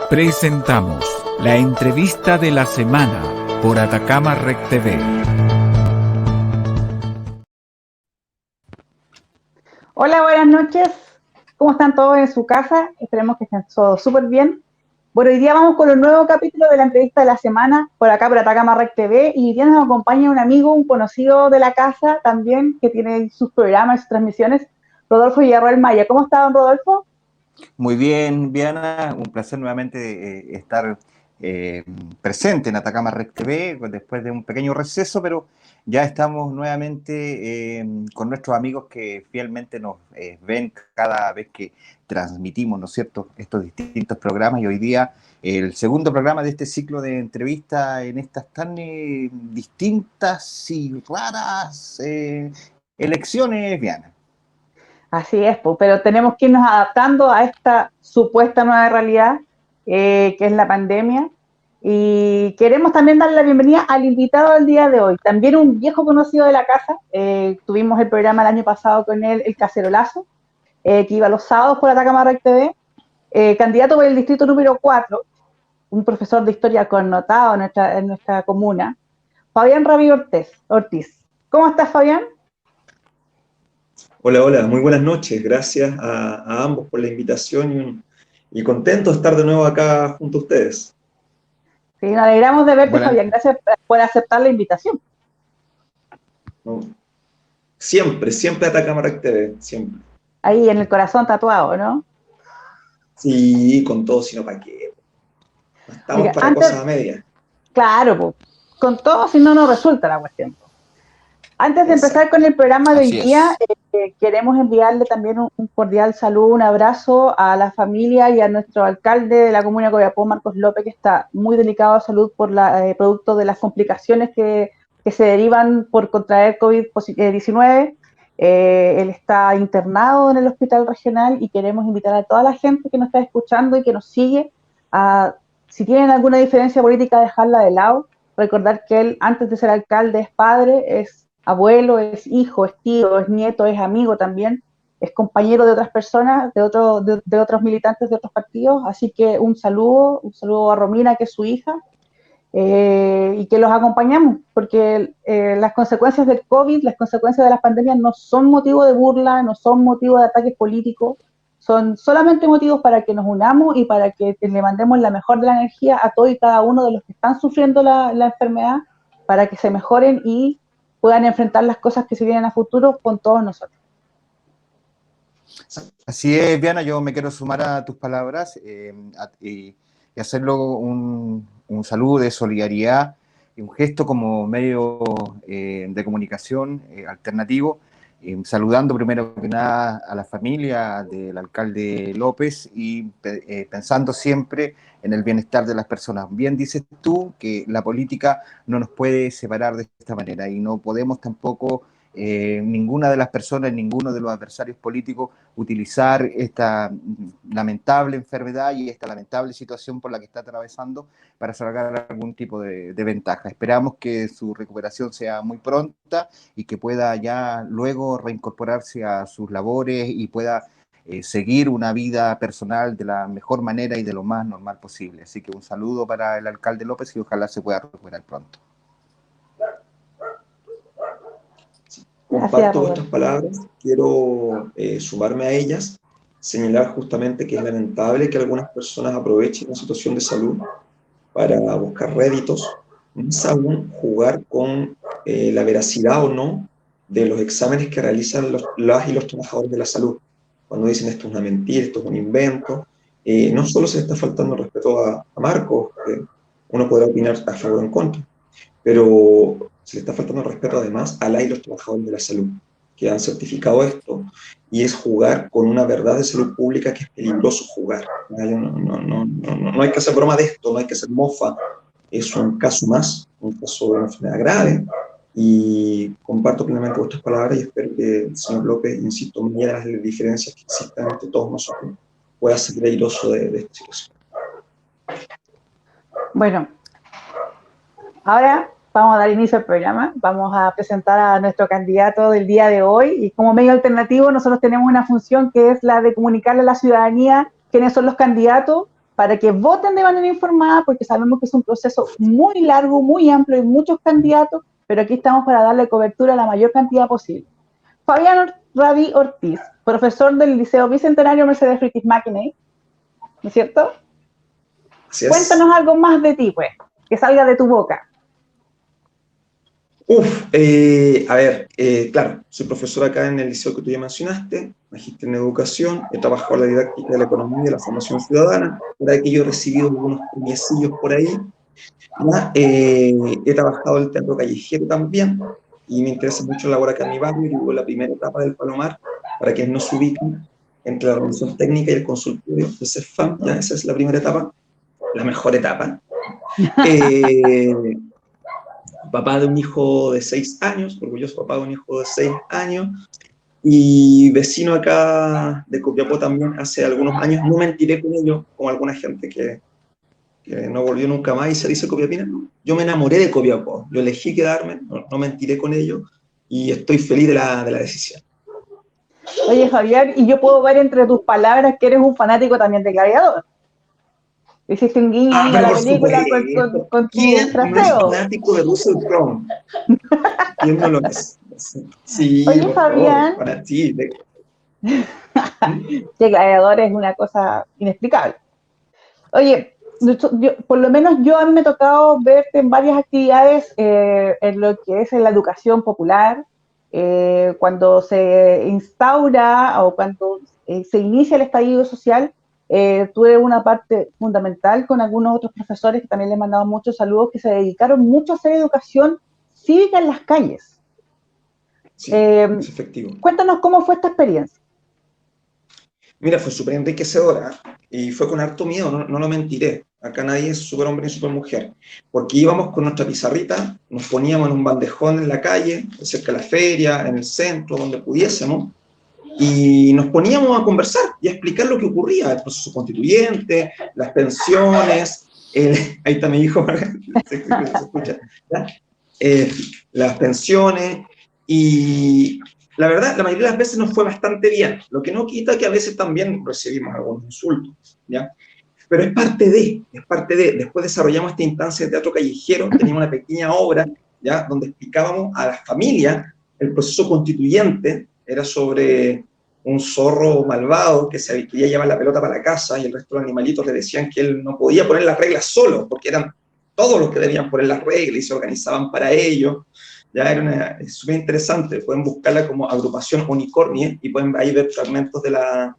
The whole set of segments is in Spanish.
Presentamos la entrevista de la semana por Atacama Rec TV. Hola, buenas noches. ¿Cómo están todos en su casa? Esperemos que estén todos súper bien. Bueno, hoy día vamos con un nuevo capítulo de la entrevista de la semana por acá por Atacama Rec TV y hoy día nos acompaña un amigo, un conocido de la casa también, que tiene sus programas, sus transmisiones, Rodolfo Villarroel Maya. ¿Cómo está, don Rodolfo? Muy bien, Diana, un placer nuevamente estar presente en Atacama Rec TV después de un pequeño receso, pero ya estamos nuevamente con nuestros amigos que fielmente nos ven cada vez que transmitimos, ¿no es cierto?, estos distintos programas, y hoy día el segundo programa de este ciclo de entrevistas en estas tan distintas y raras elecciones, Diana. Así es, pues, pero tenemos que irnos adaptando a esta supuesta nueva realidad que es la pandemia. Y queremos también darle la bienvenida al invitado del día de hoy, también un viejo conocido de la casa. Tuvimos el programa el año pasado con él, el Cacerolazo, que iba los sábados por Atacama Rec TV, candidato por el distrito número 4, un profesor de historia connotado en nuestra comuna, Fabián Rabi Ortiz. ¿Cómo estás, Fabián? Hola, hola, muy buenas noches. Gracias a ambos por la invitación y contento de estar de nuevo acá junto a ustedes. Sí, nos alegramos de verte, Fabián. Gracias por aceptar la invitación. ¿No? Siempre Atacama Rec TV, siempre. Ahí en el corazón tatuado, ¿no? Sí, con todo, sino para qué. No estamos Oiga, para cosas a medias. Claro, pues, con todo, si no, no resulta la cuestión. Antes de empezar con el programa de hoy día, queremos enviarle también un cordial saludo, un abrazo a la familia y a nuestro alcalde de la comuna de Copiapó, Marcos López, que está muy delicado de salud por producto de las complicaciones que se derivan por contraer COVID-19. Él está internado en el hospital regional y queremos invitar a toda la gente que nos está escuchando y que nos sigue a, si tienen alguna diferencia política, dejarla de lado. Recordar que él, antes de ser alcalde, es padre, es abuelo, es hijo, es tío, es nieto, es amigo también, es compañero de otras personas, de otros militantes de otros partidos, así que un saludo a Romina, que es su hija, y que los acompañamos, porque las consecuencias del COVID, las consecuencias de las pandemias no son motivo de burla, no son motivo de ataques políticos, son solamente motivos para que nos unamos y para que le mandemos la mejor de la energía a todos y cada uno de los que están sufriendo la enfermedad, para que se mejoren y puedan enfrentar las cosas que se vienen a futuro con todos nosotros. Así es, Diana, yo me quiero sumar a tus palabras y hacerlo un saludo de solidaridad y un gesto como medio de comunicación alternativo, saludando primero que nada a la familia del alcalde López y pensando siempre en el bienestar de las personas. Bien dices tú que la política no nos puede separar de esta manera y no podemos tampoco ninguna de las personas, ninguno de los adversarios políticos utilizar esta lamentable enfermedad y esta lamentable situación por la que está atravesando para sacar algún tipo de ventaja. Esperamos que su recuperación sea muy pronta y que pueda ya luego reincorporarse a sus labores y pueda seguir una vida personal de la mejor manera y de lo más normal posible. Así que un saludo para el alcalde López y ojalá se pueda recuperar pronto. Comparto vuestras palabras, quiero sumarme a ellas, señalar justamente que es lamentable que algunas personas aprovechen la situación de salud para buscar réditos, más aún jugar con la veracidad o no de los exámenes que realizan las y los trabajadores de la salud. Cuando dicen esto es una mentira, esto es un invento, no solo se le está faltando el respeto a Marcos, uno podrá opinar a favor o en contra, pero se le está faltando el respeto además a la y los trabajadores de la salud, que han certificado esto, y es jugar con una verdad de salud pública que es peligroso jugar. No hay que hacer broma de esto, no hay que hacer mofa, es un caso más, un caso de una enfermedad grave, y comparto plenamente vuestras palabras y espero que el señor López, insisto, mira las diferencias que existan entre todos nosotros, pueda ser airoso de esta situación. Bueno, ahora vamos a dar inicio al programa, vamos a presentar a nuestro candidato del día de hoy y como medio alternativo nosotros tenemos una función que es la de comunicarle a la ciudadanía quiénes son los candidatos para que voten de manera informada, porque sabemos que es un proceso muy largo, muy amplio, y muchos candidatos, pero aquí estamos para darle cobertura a la mayor cantidad posible. Fabián Radi Ortiz, profesor del Liceo Bicentenario Mercedes Frutis Maquiney, ¿no es cierto? Así es. Cuéntanos algo más de ti, pues, que salga de tu boca. A ver, claro, soy profesor acá en el liceo que tú ya mencionaste, magíster en educación, he trabajado en la didáctica de la economía y de la formación ciudadana, por que yo he recibido algunos premiecillos por ahí, ¿ya? He trabajado en el teatro callejero también, y me interesa mucho la labor acá en mi barrio. Yo vivo en la primera etapa del Palomar, para quienes no se ubican, entre la organización técnica y el consultorio de CEFAM, ya esa es la primera etapa, la mejor etapa. Papá de un hijo de 6 años, orgulloso papá de un hijo de 6 años, y vecino acá de Copiapó también hace algunos años. No mentiré con ello, como alguna gente que no volvió nunca más y se dice copiapina. No. Yo me enamoré de Copiapó, yo elegí quedarme, no mentiré con ello, y estoy feliz de la decisión. Oye, Javier, y yo puedo ver entre tus palabras que eres un fanático también de Gladiador. Hiciste un guiño ahí a Pero la por película supuesto, con tu ¿quién no es fraseo. fanático de Russell Crowe? ¿Quién no lo es? Sí, Oye, por favor, Fabián, para ti. que Gladiador es una cosa inexplicable. Oye, por lo menos a mí me ha tocado verte en varias actividades en lo que es en la educación popular, cuando se instaura o cuando se inicia el estallido social. Tuve una parte fundamental con algunos otros profesores que también les mandaba muchos saludos, que se dedicaron mucho a hacer educación cívica en las calles. Sí, es efectivo. Cuéntanos cómo fue esta experiencia. Mira, fue súper enriquecedora y fue con harto miedo, no lo mentiré. Acá nadie es súper hombre ni súper mujer, porque íbamos con nuestra pizarrita, nos poníamos en un bandejón en la calle, cerca de la feria, en el centro, donde pudiésemos, y nos poníamos a conversar y a explicar lo que ocurría, el proceso constituyente, las pensiones, ahí está mi hijo, se escucha, ¿ya? Las pensiones, y la verdad, la mayoría de las veces nos fue bastante bien, lo que no quita que a veces también recibimos algunos insultos, ¿ya? Pero es parte de, después desarrollamos esta instancia de teatro callejero, teníamos una pequeña obra, ¿ya? Donde explicábamos a las familias el proceso constituyente. Era sobre un zorro malvado que se quería llevar la pelota para la casa, y el resto de los animalitos le decían que él no podía poner las reglas solo, porque eran todos los que debían poner las reglas y se organizaban para ello. Ya era súper interesante, pueden buscarla como agrupación Unicornie y pueden ahí ver fragmentos de la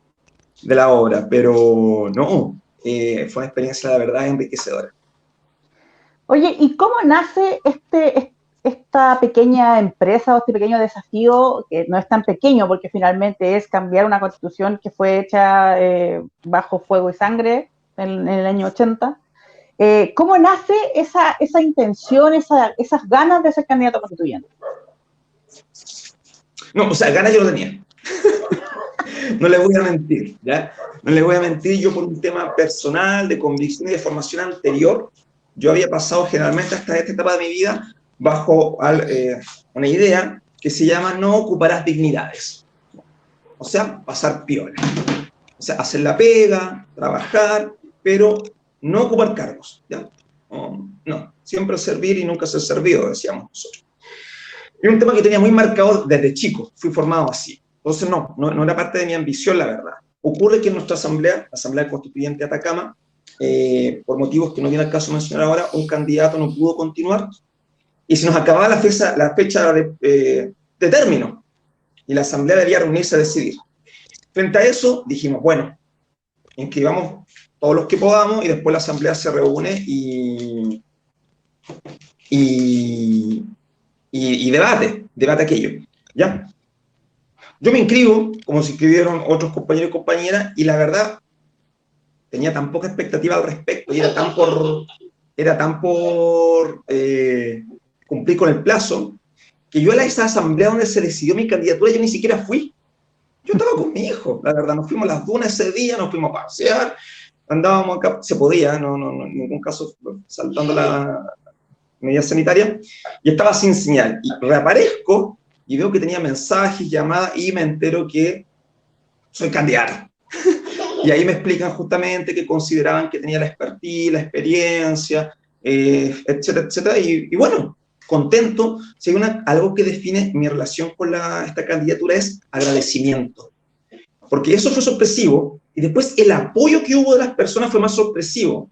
obra, pero no, fue una experiencia, la verdad, enriquecedora. Oye, ¿y cómo nace esta pequeña empresa o este pequeño desafío, que no es tan pequeño porque finalmente es cambiar una constitución que fue hecha bajo fuego y sangre en el año 80? ¿Cómo nace esa intención, esas ganas de ser candidato constituyente? No, o sea, ganas yo no tenía. No le voy a mentir, ¿ya? No le voy a mentir, yo por un tema personal, de convicción y de formación anterior, yo había pasado generalmente hasta esta etapa de mi vida bajo una idea que se llama no ocuparás dignidades. O sea, pasar piola. O sea, hacer la pega, trabajar, pero no ocupar cargos, ¿ya? No, siempre servir y nunca ser servido, decíamos nosotros. Y un tema que tenía muy marcado desde chico, fui formado así. Entonces no era parte de mi ambición, la verdad. Ocurre que en nuestra asamblea, la Asamblea Constituyente de Atacama, por motivos que no viene al caso mencionar ahora, un candidato no pudo continuar y se nos acababa la fecha de término y la asamblea debía reunirse a decidir. Frente a eso dijimos, bueno, inscribamos todos los que podamos y después la asamblea se reúne y debate aquello, ¿ya? Yo me inscribo, como se inscribieron otros compañeros y compañeras, y la verdad, tenía tan poca expectativa al respecto, y era tan por cumplir con el plazo, que yo a esa asamblea donde se decidió mi candidatura, yo ni siquiera fui. Yo estaba con mi hijo, la verdad, nos fuimos a las dunas ese día, nos fuimos a pasear, andábamos acá, se podía, no en ningún caso saltando la medida sanitaria, y estaba sin señal, y reaparezco, y veo que tenía mensajes, llamadas, y me entero que soy candidato. Y ahí me explican justamente que consideraban que tenía la expertise, la experiencia, etcétera, etcétera. Y bueno, contento. Si hay algo que define mi relación con esta candidatura es agradecimiento. Porque eso fue sorpresivo, y después el apoyo que hubo de las personas fue más sorpresivo.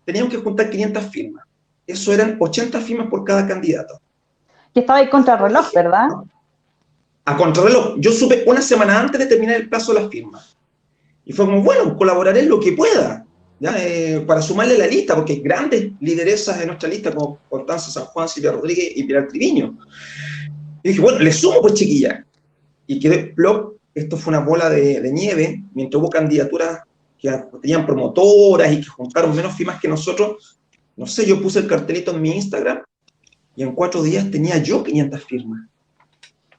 Teníamos que juntar 500 firmas. Eso eran 80 firmas por cada candidato. Que estaba ahí contra el reloj, ¿verdad? A contrarreloj. Yo supe una semana antes de terminar el plazo de las firmas. Y fue como, bueno, colaboraré en lo que pueda, ¿ya? Para sumarle a la lista, porque hay grandes lideresas en nuestra lista, como Constanza San Juan, Silvia Rodríguez y Pilar Triviño. Y dije, bueno, le sumo pues, chiquilla. Y quedé plop. Esto fue una bola de nieve, mientras hubo candidaturas que tenían promotoras y que juntaron menos firmas que nosotros. No sé, yo puse el cartelito en mi Instagram y en 4 días tenía yo 500 firmas.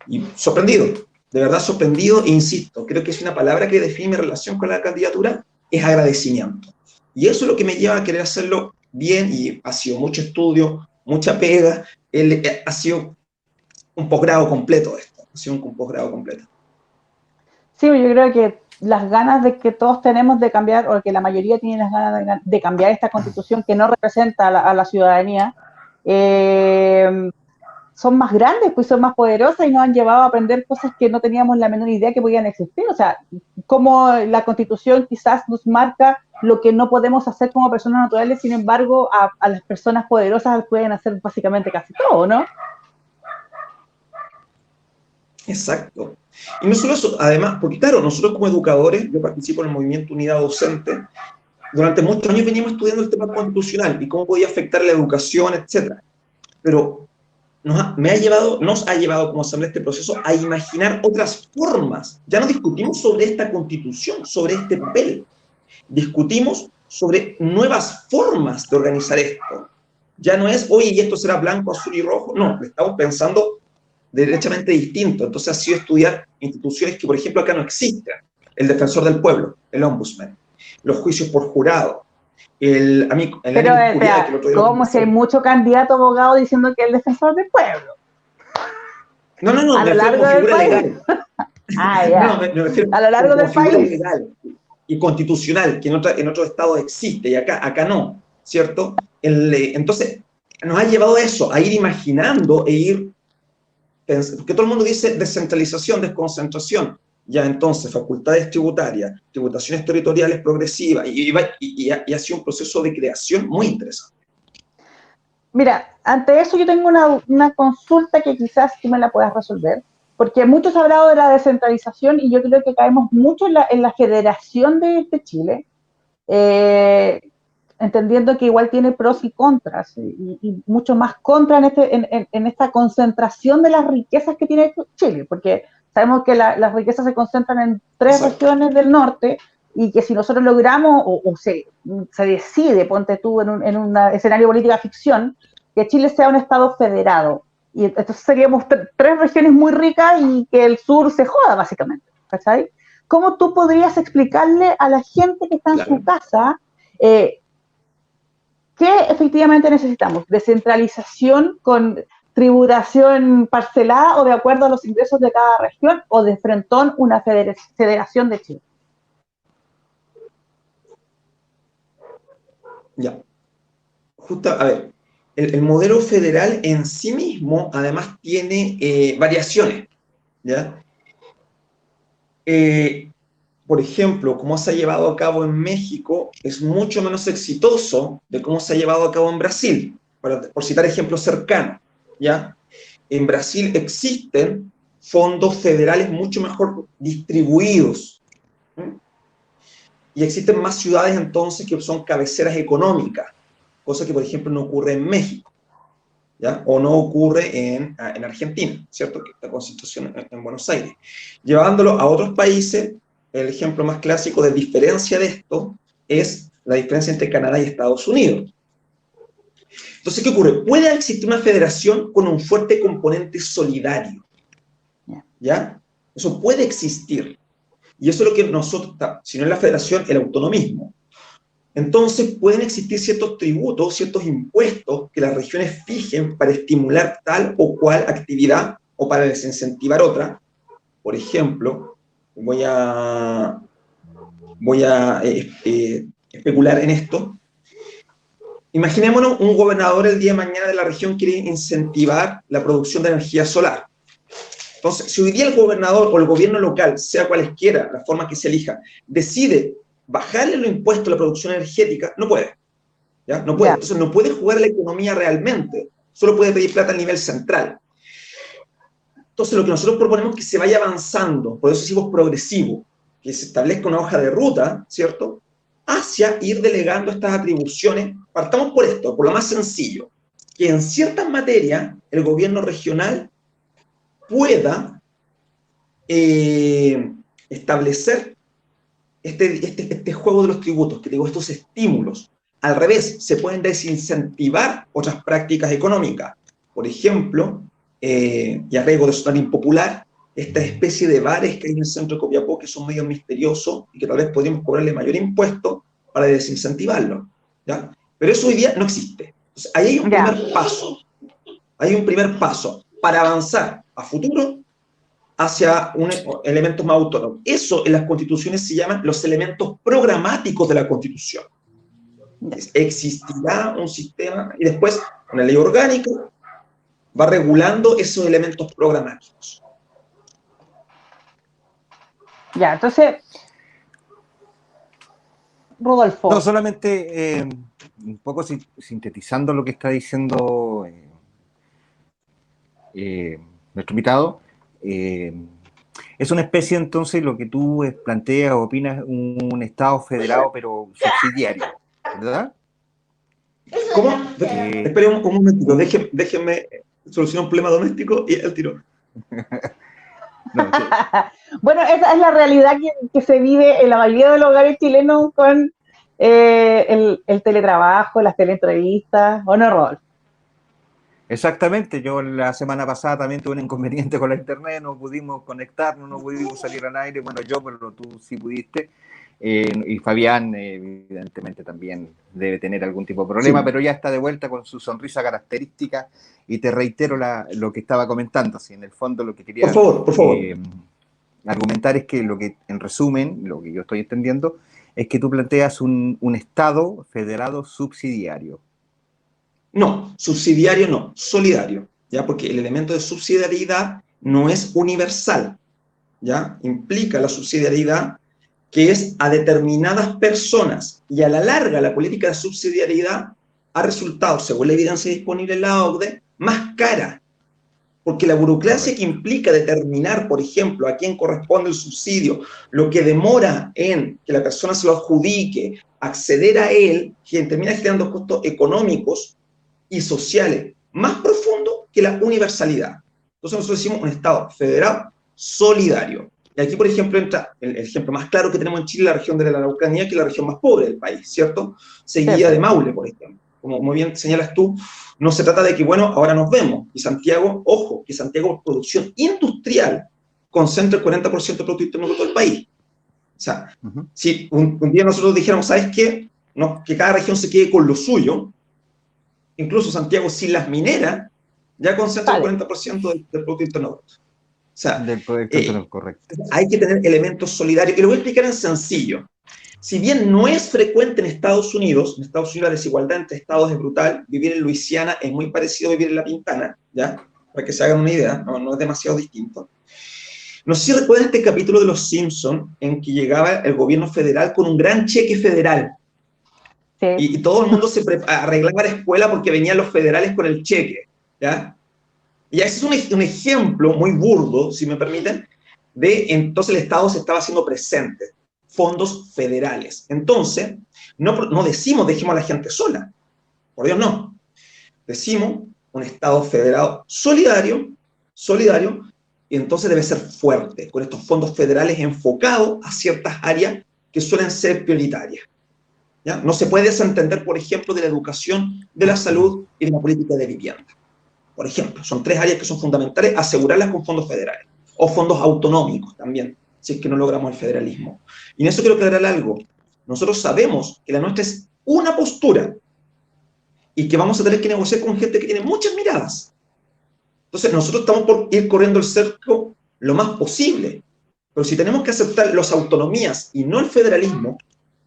Y sorprendido, de verdad sorprendido, e insisto, creo que es una palabra que define mi relación con la candidatura, es agradecimiento. Y eso es lo que me lleva a querer hacerlo bien, y ha sido mucho estudio, mucha pega, ha sido un posgrado completo esto, ha sido un posgrado completo. Sí, yo creo que las ganas de que todos tenemos de cambiar, o que la mayoría tiene las ganas de cambiar esta constitución que no representa a la ciudadanía, son más grandes, pues son más poderosas y nos han llevado a aprender cosas que no teníamos la menor idea que podían existir. O sea, como la constitución quizás nos marca lo que no podemos hacer como personas naturales, sin embargo, a las personas poderosas pueden hacer básicamente casi todo, ¿no? Exacto. Y no solo eso, además, porque claro, nosotros como educadores, yo participo en el movimiento Unidad Docente, durante muchos años venimos estudiando el tema constitucional y cómo podía afectar la educación, etcétera. Pero nos ha llevado como asamblea este proceso a imaginar otras formas. Ya no discutimos sobre esta constitución, sobre este papel. Discutimos sobre nuevas formas de organizar esto. Ya no es, oye, y esto será blanco, azul y rojo. No, estamos pensando derechamente distinto. Entonces ha sido estudiar instituciones que, por ejemplo, acá no existen. El defensor del pueblo, el ombudsman, los juicios por jurado, Pero, ¿cómo si hay mucho candidato abogado diciendo que es el defensor del pueblo? No, a lo largo del país. Legal. No, me refiero a lo largo del país. Legal y constitucional, que en otros estados existe, y acá no, ¿cierto? Entonces, nos ha llevado a eso, a ir imaginando e ir pensando, porque todo el mundo dice descentralización, desconcentración. Ya entonces, facultades tributarias, tributaciones territoriales progresivas, y ha sido un proceso de creación muy interesante. Mira, ante eso yo tengo una consulta que quizás tú me la puedas resolver, porque muchos han hablado de la descentralización y yo creo que caemos mucho en la federación de Chile, entendiendo que igual tiene pros y contras, y mucho más contra en esta concentración de las riquezas que tiene Chile, porque sabemos que las riquezas se concentran en 3 regiones del norte, y que si nosotros logramos, o se decide, ponte tú en un escenario política ficción, que Chile sea un estado federado, y entonces seríamos 3 regiones muy ricas y que el sur se joda básicamente, ¿cachai? ¿Cómo tú podrías explicarle a la gente que está en su casa qué efectivamente necesitamos? ¿Descentralización con tributación parcelada o de acuerdo a los ingresos de cada región, o de frentón una federación de Chile? Ya. A ver, el modelo federal en sí mismo, además, tiene variaciones, ¿ya? Por ejemplo, cómo se ha llevado a cabo en México es mucho menos exitoso de cómo se ha llevado a cabo en Brasil, por citar ejemplos cercanos, ¿ya? En Brasil existen fondos federales mucho mejor distribuidos, ¿sí? Y existen más ciudades entonces que son cabeceras económicas, cosa que por ejemplo no ocurre en México, ¿ya? O no ocurre en Argentina, ¿cierto? Que esta concentración en Buenos Aires. Llevándolo a otros países, el ejemplo más clásico de diferencia de esto es la diferencia entre Canadá y Estados Unidos. Entonces, ¿qué ocurre? Puede existir una federación con un fuerte componente solidario, ¿ya? Eso puede existir. Y eso es lo que nosotros, si no es la federación, el autonomismo. Entonces pueden existir ciertos tributos, ciertos impuestos que las regiones fijen para estimular tal o cual actividad o para desincentivar otra. Por ejemplo, voy a voy a especular en esto. Imaginémonos un gobernador el día de mañana de la región quiere incentivar la producción de energía solar. Entonces, si hoy día el gobernador o el gobierno local, sea cualesquiera la forma que se elija, decide bajarle los impuestos a la producción energética, no puede. ¿Ya? No puede. Entonces, no puede jugar la economía realmente. Solo puede pedir plata a nivel central. Entonces, lo que nosotros proponemos es que se vaya avanzando, por eso decimos progresivo, que se establezca una hoja de ruta, ¿cierto?, hacia ir delegando estas atribuciones. Partamos por esto, por lo más sencillo, que en ciertas materias el gobierno regional pueda establecer este juego de los tributos, que digo, estos estímulos. Al revés, se pueden desincentivar otras prácticas económicas. Por ejemplo, y a riesgo de sonar impopular, esta especie de bares que hay en el centro de Copiapó, que son medio misteriosos y que tal vez podríamos cobrarle mayor impuesto para desincentivarlo, ¿ya? Pero eso hoy día no existe. Entonces, ahí hay un primer paso. Hay un primer paso para avanzar a futuro hacia elementos más autónomos. Eso en las constituciones se llaman los elementos programáticos de la Constitución. Existirá un sistema y después una ley orgánica va regulando esos elementos programáticos. Ya, entonces, Rodolfo. No, solamente un poco sintetizando lo que está diciendo nuestro invitado, es una especie entonces, lo que tú planteas o opinas, un Estado federado pero subsidiario, ¿verdad? ¿Cómo? Espere un momentito, déjenme solucionar un problema doméstico y el tiro. No, bueno, esa es la realidad que se vive en la mayoría de los hogares chilenos con el teletrabajo, las teleentrevistas, ¿o no, Rodolfo? Exactamente, yo la semana pasada también tuve un inconveniente con la internet, no pudimos conectarnos, no pudimos salir al aire, bueno, yo, pero tú sí pudiste, y Fabián evidentemente también debe tener algún tipo de problema, sí, pero ya está de vuelta con su sonrisa característica, y te reitero lo que estaba comentando, si en el fondo lo que quería por favor. Argumentar es que lo que, en resumen, lo que yo estoy entendiendo, es que tú planteas un Estado federado subsidiario. No, subsidiario no, solidario, ¿ya? Porque el elemento de subsidiariedad no es universal, ¿ya? Implica la subsidiariedad que es a determinadas personas, y a la larga la política de subsidiariedad ha resultado, según la evidencia disponible en la OCDE, más cara, porque la burocracia que implica determinar, por ejemplo, a quién corresponde el subsidio, lo que demora en que la persona se lo adjudique, acceder a él, que termina generando costos económicos y sociales más profundo que la universalidad. Entonces nosotros decimos un Estado federal solidario. Y aquí, por ejemplo, entra el ejemplo más claro que tenemos en Chile, la región de la Araucanía, que es la región más pobre del país, ¿cierto? Seguida de Maule, por ejemplo. Como muy bien señalas tú, no se trata de que, bueno, ahora nos vemos. Y Santiago, ojo, que Santiago, producción industrial, concentra el 40% del Producto Interno Bruto del país. O sea, si un día nosotros dijéramos, ¿sabes qué? No, que cada región se quede con lo suyo. Incluso Santiago, sin las mineras, ya concentra el 40% del Producto Interno Bruto. O sea, del proyecto interno, correcto. Hay que tener elementos solidarios. Y lo voy a explicar en sencillo. Si bien no es frecuente en Estados Unidos la desigualdad entre estados es brutal, vivir en Luisiana es muy parecido a vivir en La Pintana, ¿ya? Para que se hagan una idea, no es demasiado distinto. No sé si recuerdan este capítulo de Los Simpsons en que llegaba el gobierno federal con un gran cheque federal. Sí. Y todo el mundo se arreglaba la escuela porque venían los federales con el cheque, ¿ya? Y ese es un ejemplo muy burdo, si me permiten, de entonces el Estado se estaba haciendo presente. Fondos federales. Entonces, no decimos dejemos a la gente sola. Por Dios, no. Decimos un Estado federado solidario, y entonces debe ser fuerte, con estos fondos federales enfocados a ciertas áreas que suelen ser prioritarias. ¿Ya? No se puede desentender, por ejemplo, de la educación, de la salud y de la política de vivienda. Por ejemplo, son tres áreas que son fundamentales, asegurarlas con fondos federales, o fondos autonómicos también, si es que no logramos el federalismo. Y en eso quiero aclarar algo. Nosotros sabemos que la nuestra es una postura y que vamos a tener que negociar con gente que tiene muchas miradas. Entonces, nosotros estamos por ir corriendo el cerco lo más posible Pero si tenemos que aceptar las autonomías y no el federalismo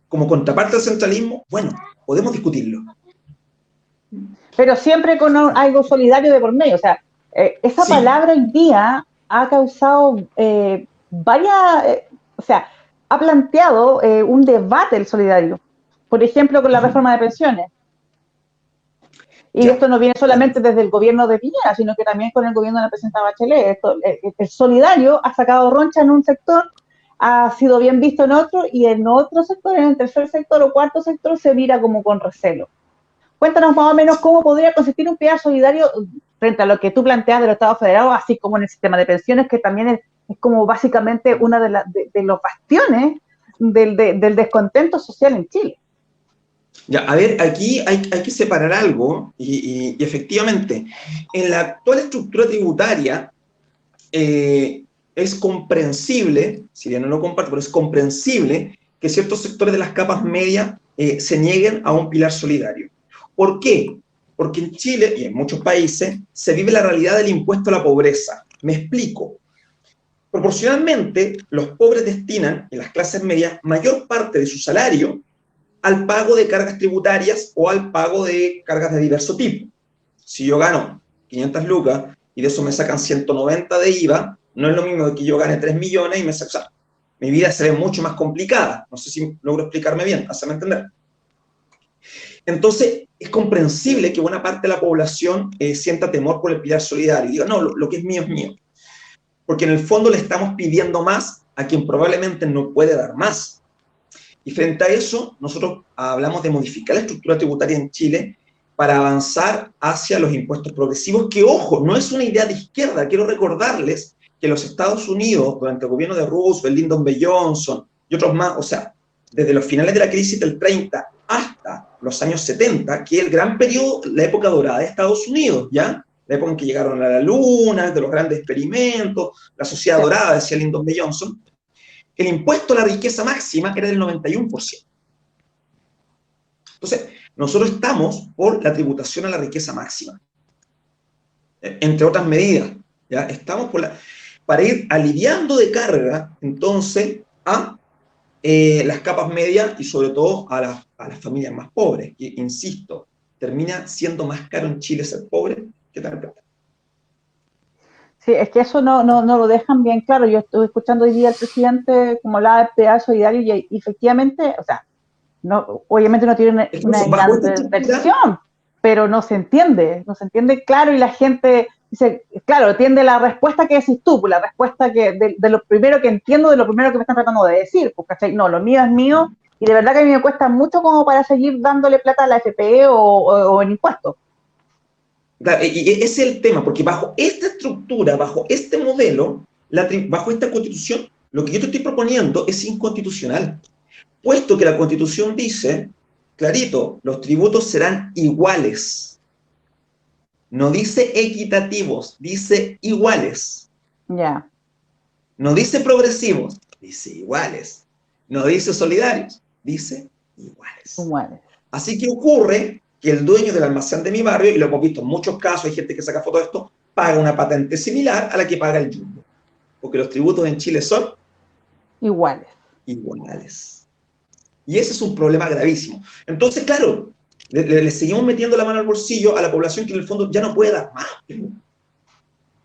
como contraparte del centralismo, bueno, podemos discutirlo. Pero siempre con algo solidario de por medio. O sea, esa Sí. palabra hoy día ha causado o sea, ha planteado un debate el solidario. Por ejemplo, con la reforma de pensiones. Y Ya. esto no viene solamente desde el gobierno de Piñera, sino que también con el gobierno de la presidenta Bachelet. El solidario ha sacado roncha en un sector, ha sido bien visto en otro, y en otro sector, en el tercer sector o cuarto sector, se mira como con recelo. Cuéntanos más o menos cómo podría consistir un pilar solidario frente a lo que tú planteas de los Estados Federados, así como en el sistema de pensiones, que también es como básicamente una de los bastiones del descontento social en Chile. Ya, a ver, aquí hay que separar algo, y efectivamente, en la actual estructura tributaria es comprensible, si bien no lo comparto, pero es comprensible que ciertos sectores de las capas medias se nieguen a un pilar solidario. ¿Por qué? Porque en Chile y en muchos países se vive la realidad del impuesto a la pobreza. Me explico. Proporcionalmente, los pobres destinan, en las clases medias, mayor parte de su salario al pago de cargas tributarias o al pago de cargas de diverso tipo. Si yo gano 500 lucas y de eso me sacan 190 de IVA, no es lo mismo que yo gane 3 millones y me sacan... O sea, mi vida se ve mucho más complicada. No sé si logro explicarme bien, hacerme entender. Entonces, es comprensible que buena parte de la población sienta temor por el pilar solidario y diga, no, lo que es mío es mío. Porque en el fondo le estamos pidiendo más a quien probablemente no puede dar más. Y frente a eso, nosotros hablamos de modificar la estructura tributaria en Chile para avanzar hacia los impuestos progresivos, que, ojo, no es una idea de izquierda. Quiero recordarles que los Estados Unidos, durante el gobierno de Roosevelt, Lyndon B. Johnson y otros más, o sea, desde los finales de la crisis del 30 hasta los años 70, que es el gran periodo, la época dorada de Estados Unidos, ¿ya? La época en que llegaron a la luna, de los grandes experimentos, la sociedad dorada, decía Lyndon B. Johnson, el impuesto a la riqueza máxima era del 91%. Entonces, nosotros estamos por la tributación a la riqueza máxima, entre otras medidas, ¿ya? Estamos para ir aliviando de carga, entonces, a las capas medias y sobre todo a las familias más pobres, que, insisto, termina siendo más caro en Chile ser pobre que tener plata. Sí, es que eso no lo dejan bien claro. Yo estuve escuchando hoy día al presidente como hablaba de pilar solidario y efectivamente, o sea, obviamente no tiene una gran versión, pero no se entiende claro, y la gente dice, claro, entiende la respuesta que decís tú, la respuesta que de lo primero que entiendo, de lo primero que me están tratando de decir, porque no, lo mío es mío, y de verdad que a mí me cuesta mucho como para seguir dándole plata a la FPE o en impuestos. Y ese es el tema, porque bajo esta estructura, bajo este modelo, bajo esta constitución, lo que yo te estoy proponiendo es inconstitucional, puesto que la Constitución dice, clarito, los tributos serán iguales. No dice equitativos, dice iguales. Ya. No dice progresivos, dice iguales. No dice solidarios, dice iguales. Iguales. Así que ocurre que el dueño del almacén de mi barrio, y lo hemos visto en muchos casos, hay gente que saca fotos de esto, paga una patente similar a la que paga el Jumbo. Porque los tributos en Chile son iguales. Iguales. Y ese es un problema gravísimo. Entonces, claro, le seguimos metiendo la mano al bolsillo a la población que en el fondo ya no puede dar más.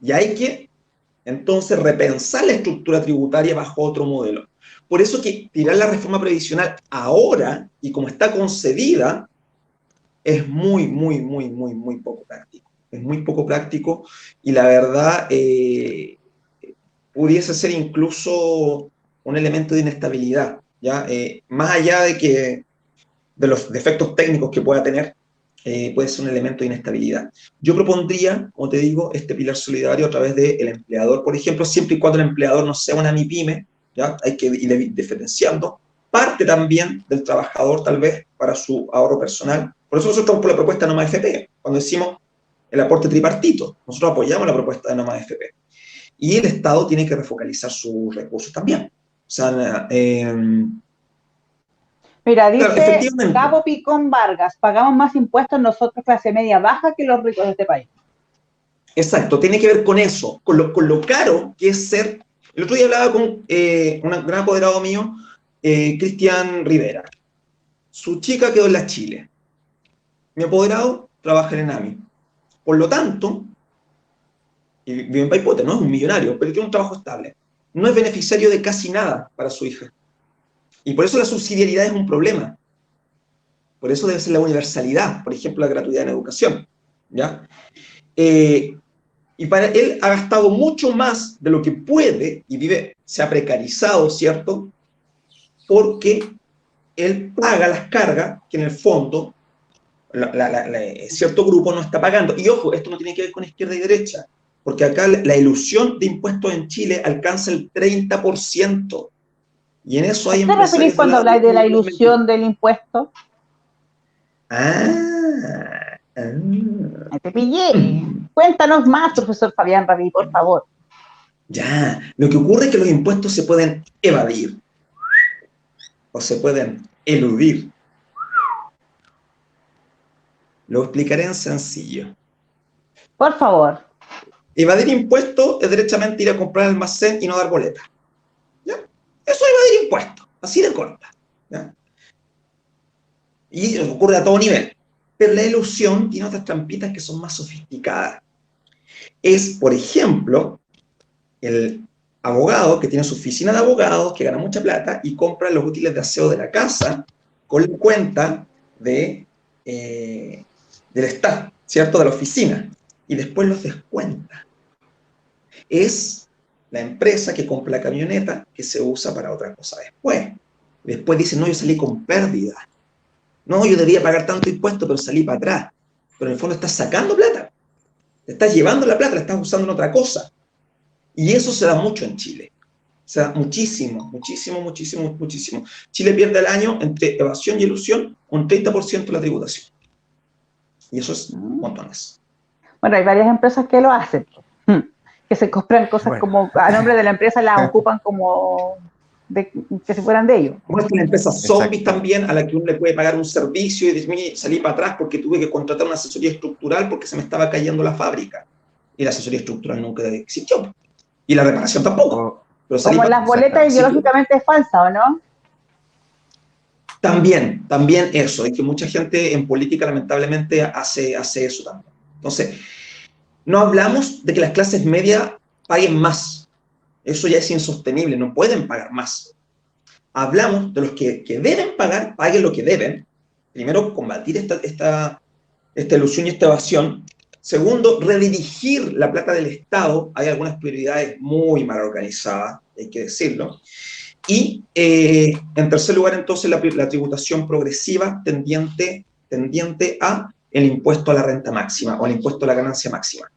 Y hay que, entonces, repensar la estructura tributaria bajo otro modelo. Por eso que tirar la reforma previsional ahora, y como está concebida, es muy poco práctico. Es muy poco práctico y la verdad pudiese ser incluso un elemento de inestabilidad, ¿ya? Más allá de los defectos técnicos que pueda tener, puede ser un elemento de inestabilidad. Yo propondría, como te digo, este pilar solidario a través del empleador, por ejemplo, siempre y cuando el empleador no sea una MIPYME, ¿ya? Hay que ir diferenciando. Parte también del trabajador, tal vez, para su ahorro personal. Por eso nosotros estamos por la propuesta de Noma FP, cuando decimos el aporte tripartito. Nosotros apoyamos la propuesta de Noma FP. Y el Estado tiene que refocalizar sus recursos también. O sea, mira, dice claro, Gabo Picón Vargas, pagamos más impuestos nosotros, clase media baja, que los ricos de este país. Exacto, tiene que ver con eso, con lo caro que es ser El otro día hablaba con un gran apoderado mío, Cristian Rivera. Su chica quedó en la Chile. Mi apoderado trabaja en ENAMI. Por lo tanto, y vive en Paipote, no es un millonario, pero tiene un trabajo estable. No es beneficiario de casi nada para su hija. Y por eso la subsidiariedad es un problema. Por eso debe ser la universalidad, por ejemplo, la gratuidad en educación. ¿Ya? Y para él ha gastado mucho más de lo que puede y vive, se ha precarizado, ¿cierto? Porque él paga las cargas que en el fondo cierto grupo no está pagando. Y ojo, esto no tiene que ver con izquierda y derecha, porque acá la ilusión de impuestos en Chile alcanza el 30%. Y en eso hay ¿A qué te referís cuando habláis de la ilusión del impuesto? Te pillé. Cuéntanos más, profesor Fabián Rabí, por favor. Ya, lo que ocurre es que los impuestos se pueden evadir o se pueden eludir. Lo explicaré en sencillo. Por favor. Evadir impuestos es derechamente ir a comprar al almacén y no dar boleta. ¿Ya? Eso es evadir impuestos, así de corta. ¿Ya? Y ocurre a todo nivel. Pero la ilusión tiene otras trampitas que son más sofisticadas. Es, por ejemplo, el abogado que tiene su oficina de abogados, que gana mucha plata y compra los útiles de aseo de la casa con la cuenta del staff, ¿cierto? De la oficina. Y después los descuenta. Es la empresa que compra la camioneta que se usa para otra cosa después. Después dice, no, yo salí con pérdida. No, yo debía pagar tanto impuesto, pero salí para atrás. Pero en el fondo estás sacando plata. Te estás llevando la plata, la estás usando en otra cosa. Y eso se da mucho en Chile. Se da muchísimo, muchísimo, muchísimo, muchísimo. Chile pierde al año entre evasión y ilusión un 30% de la tributación. Y eso es montones. Bueno, hay varias empresas que lo hacen. Que se compran cosas como a nombre de la empresa, las ocupan como que si fueran de ellos. Bueno, una empresa zombies también a la que uno le puede pagar un servicio y decir, salí para atrás porque tuve que contratar una asesoría estructural porque se me estaba cayendo la fábrica. Y la asesoría estructural nunca existió. Y la reparación tampoco. Pero como las boletas ideológicamente falsas, ¿o no? También eso. Es que mucha gente en política lamentablemente hace eso también. Entonces, no hablamos de que las clases medias paguen más. Eso ya es insostenible, no pueden pagar más. Hablamos de los que deben pagar, paguen lo que deben. Primero, combatir esta ilusión y esta evasión. Segundo, redirigir la plata del Estado. Hay algunas prioridades muy mal organizadas, hay que decirlo. Y, en tercer lugar, entonces, la tributación progresiva tendiente a el impuesto a la renta máxima o el impuesto a la ganancia máxima.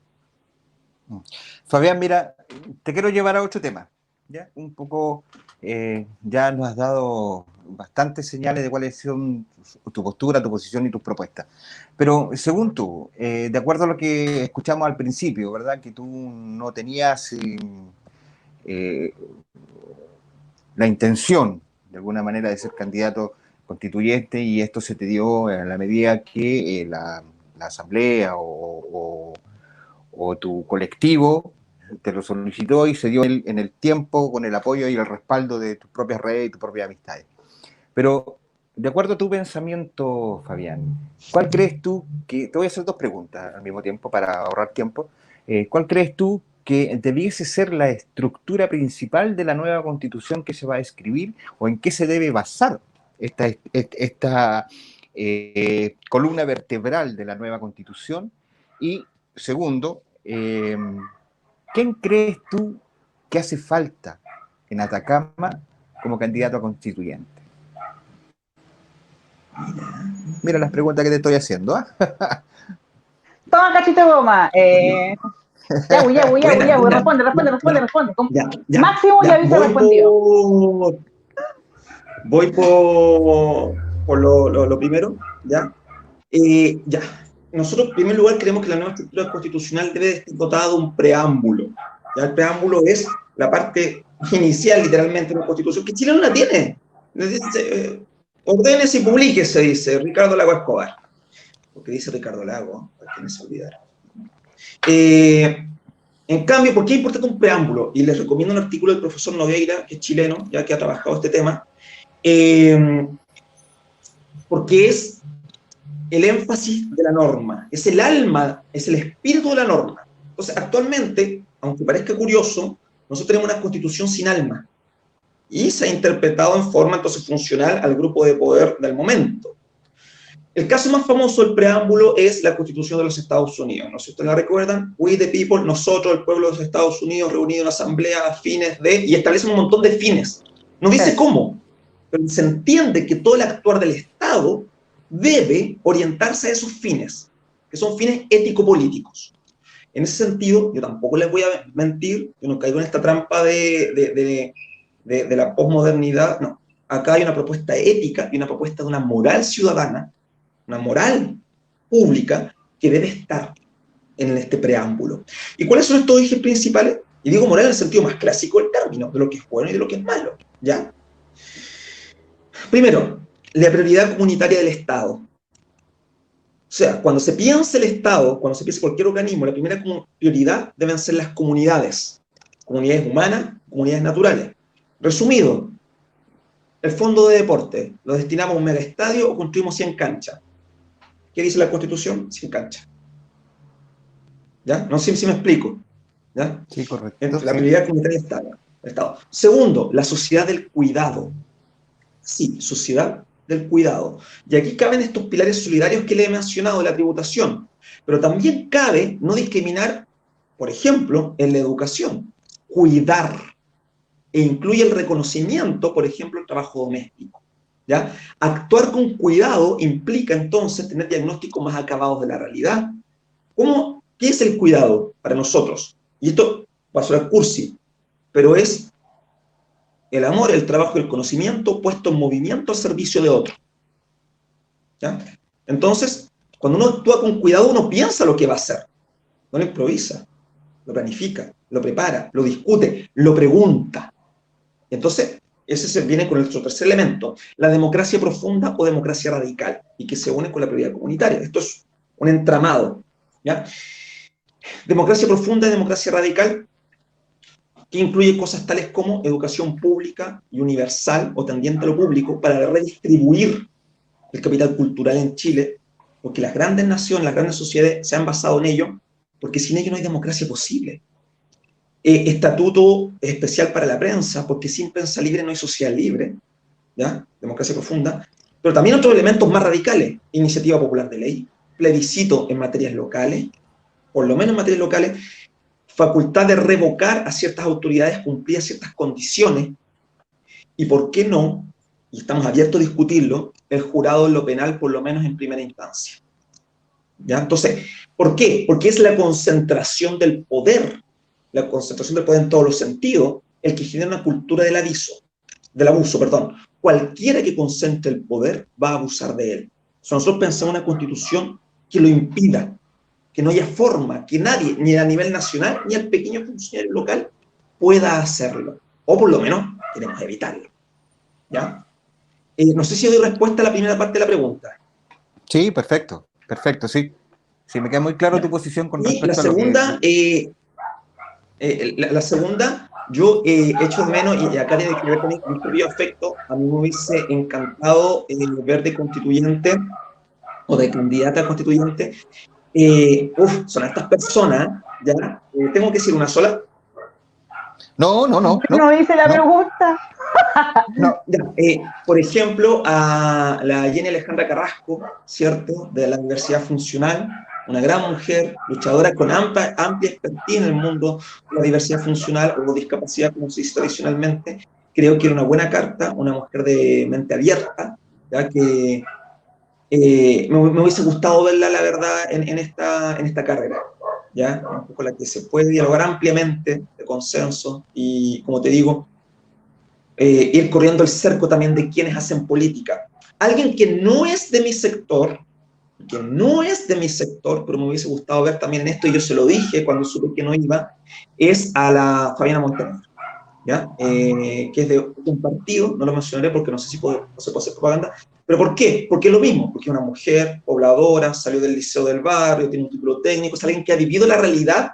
Fabián, mira, te quiero llevar a otro tema. ¿Ya? Un poco, ya nos has dado bastantes señales de cuáles son tu postura, tu posición y tus propuestas. Pero según tú, de acuerdo a lo que escuchamos al principio, ¿verdad? Que tú no tenías la intención, de alguna manera, de ser candidato constituyente y esto se te dio a la medida que la asamblea o tu colectivo te lo solicitó y se dio en el tiempo con el apoyo y el respaldo de tus propias redes y tus propias amistades. Pero, de acuerdo a tu pensamiento, Fabián, ¿cuál crees tú que, te voy a hacer dos preguntas al mismo tiempo para ahorrar tiempo, ¿cuál crees tú que debiese ser la estructura principal de la nueva constitución que se va a escribir o en qué se debe basar esta columna vertebral de la nueva constitución? Y segundo, ¿quién crees tú que hace falta en Atacama como candidato a constituyente? Mira las preguntas que te estoy haciendo. Toma, cachito de goma. Ya, responde. Máximo ya habéis respondido. Voy por lo primero, ¿ya? Ya. Nosotros, en primer lugar, creemos que la nueva estructura constitucional debe estar dotada de un preámbulo. ¿Ya? El preámbulo es la parte inicial, literalmente, de una constitución que Chile no la tiene. Ordénese y publíquese, dice Ricardo Lago Escobar. Porque dice Ricardo Lago, para quienes se olvidaron. En cambio, ¿por qué es importante un preámbulo? Y les recomiendo un artículo del profesor Nogueira, que es chileno, ya que ha trabajado este tema, porque es el énfasis de la norma, es el alma, es el espíritu de la norma. Entonces, actualmente, aunque parezca curioso, nosotros tenemos una constitución sin alma, y se ha interpretado en forma entonces funcional al grupo de poder del momento. El caso más famoso del preámbulo es la Constitución de los Estados Unidos. No sé si ustedes la recuerdan. We the people, nosotros, el pueblo de los Estados Unidos, reunido en una asamblea a fines de... Y establece un montón de fines. No dice cómo, pero se entiende que todo el actuar del Estado debe orientarse a esos fines, que son fines ético-políticos. En ese sentido, yo tampoco les voy a mentir, yo no caigo en esta trampa de la posmodernidad. No, acá hay una propuesta ética y una propuesta de una moral ciudadana, una moral pública que debe estar en este preámbulo. ¿Y cuáles son estos ejes principales? Y digo moral en el sentido más clásico del término, de lo que es bueno y de lo que es malo, ¿ya? Primero, la prioridad comunitaria del Estado. O sea, cuando se piensa el Estado, cuando se piensa cualquier organismo, la primera prioridad deben ser las comunidades. Comunidades humanas, comunidades naturales. Resumido, el fondo de deporte, ¿lo destinamos a un mega estadio o construimos 100 canchas? ¿Qué dice la Constitución? 100 canchas. ¿Ya? No sé si me explico. ¿Ya? Sí, correcto. Entonces, la prioridad comunitaria del Estado. Segundo, la sociedad del cuidado. Sí, sociedad del cuidado. Y aquí caben estos pilares solidarios que le he mencionado de la tributación. Pero también cabe no discriminar, por ejemplo, en la educación. Cuidar. E incluye el reconocimiento, por ejemplo, el trabajo doméstico. ¿Ya? Actuar con cuidado implica entonces tener diagnósticos más acabados de la realidad. ¿Qué es el cuidado para nosotros? Y esto va a sonar cursi, pero es el amor, el trabajo y el conocimiento puesto en movimiento al servicio de otro. ¿Ya? Entonces, cuando uno actúa con cuidado, uno piensa lo que va a hacer. No lo improvisa, lo planifica, lo prepara, lo discute, lo pregunta. Entonces, ese se viene con nuestro tercer elemento, la democracia profunda o democracia radical, y que se une con la prioridad comunitaria. Esto es un entramado, ¿ya? Democracia profunda y democracia radical, que incluye cosas tales como educación pública y universal o tendiente a lo público para redistribuir el capital cultural en Chile, porque las grandes naciones, las grandes sociedades se han basado en ello, porque sin ello no hay democracia posible. Estatuto especial para la prensa, porque sin prensa libre no hay sociedad libre, ¿ya? Democracia profunda, pero también otros elementos más radicales, iniciativa popular de ley, plebiscito en materias locales, por lo menos en materias locales, facultad de revocar a ciertas autoridades cumplidas ciertas condiciones, y por qué no, y estamos abiertos a discutirlo, el jurado en lo penal, por lo menos en primera instancia. ¿Ya? Entonces, ¿por qué? Porque es la concentración del poder en todos los sentidos, el que genera una cultura del abuso, perdón. Cualquiera que concentre el poder va a abusar de él. O sea, nosotros pensamos en una constitución que lo impida, que no haya forma, que nadie, ni a nivel nacional, ni el pequeño funcionario local, pueda hacerlo. O por lo menos queremos evitarlo. ¿Ya? No sé si doy respuesta a la primera parte de la pregunta. Sí, perfecto, sí. Sí, me queda muy claro tu posición con respecto la segunda, a lo que... la segunda, yo echo de menos, y acá tiene que ver con mi propio afecto, a mí me hubiese encantado ver de constituyente o de candidata a constituyente, son estas personas, ¿ya? ¿Tengo que decir una sola? No hice la pregunta. No, ya, por ejemplo, a la Jenny Alejandra Carrasco, ¿cierto? De la Universidad Funcional, una gran mujer, luchadora con amplia expertise en el mundo de la diversidad funcional o discapacidad, como se dice tradicionalmente. Creo que era una buena carta, una mujer de mente abierta, ya que me hubiese gustado verla, la verdad, en esta carrera, ¿ya? Con la que se puede dialogar ampliamente, de consenso, y como te digo, ir corriendo el cerco también de quienes hacen política. Alguien que no es de mi sector, pero me hubiese gustado ver también en esto, y yo se lo dije cuando supe que no iba, es a la Fabiana Montenegro, ¿ya? Que es de un partido, no lo mencionaré porque no sé si no se puede hacer propaganda, pero ¿por qué? Porque es lo mismo, porque es una mujer pobladora, salió del liceo del barrio, tiene un título técnico, es alguien que ha vivido la realidad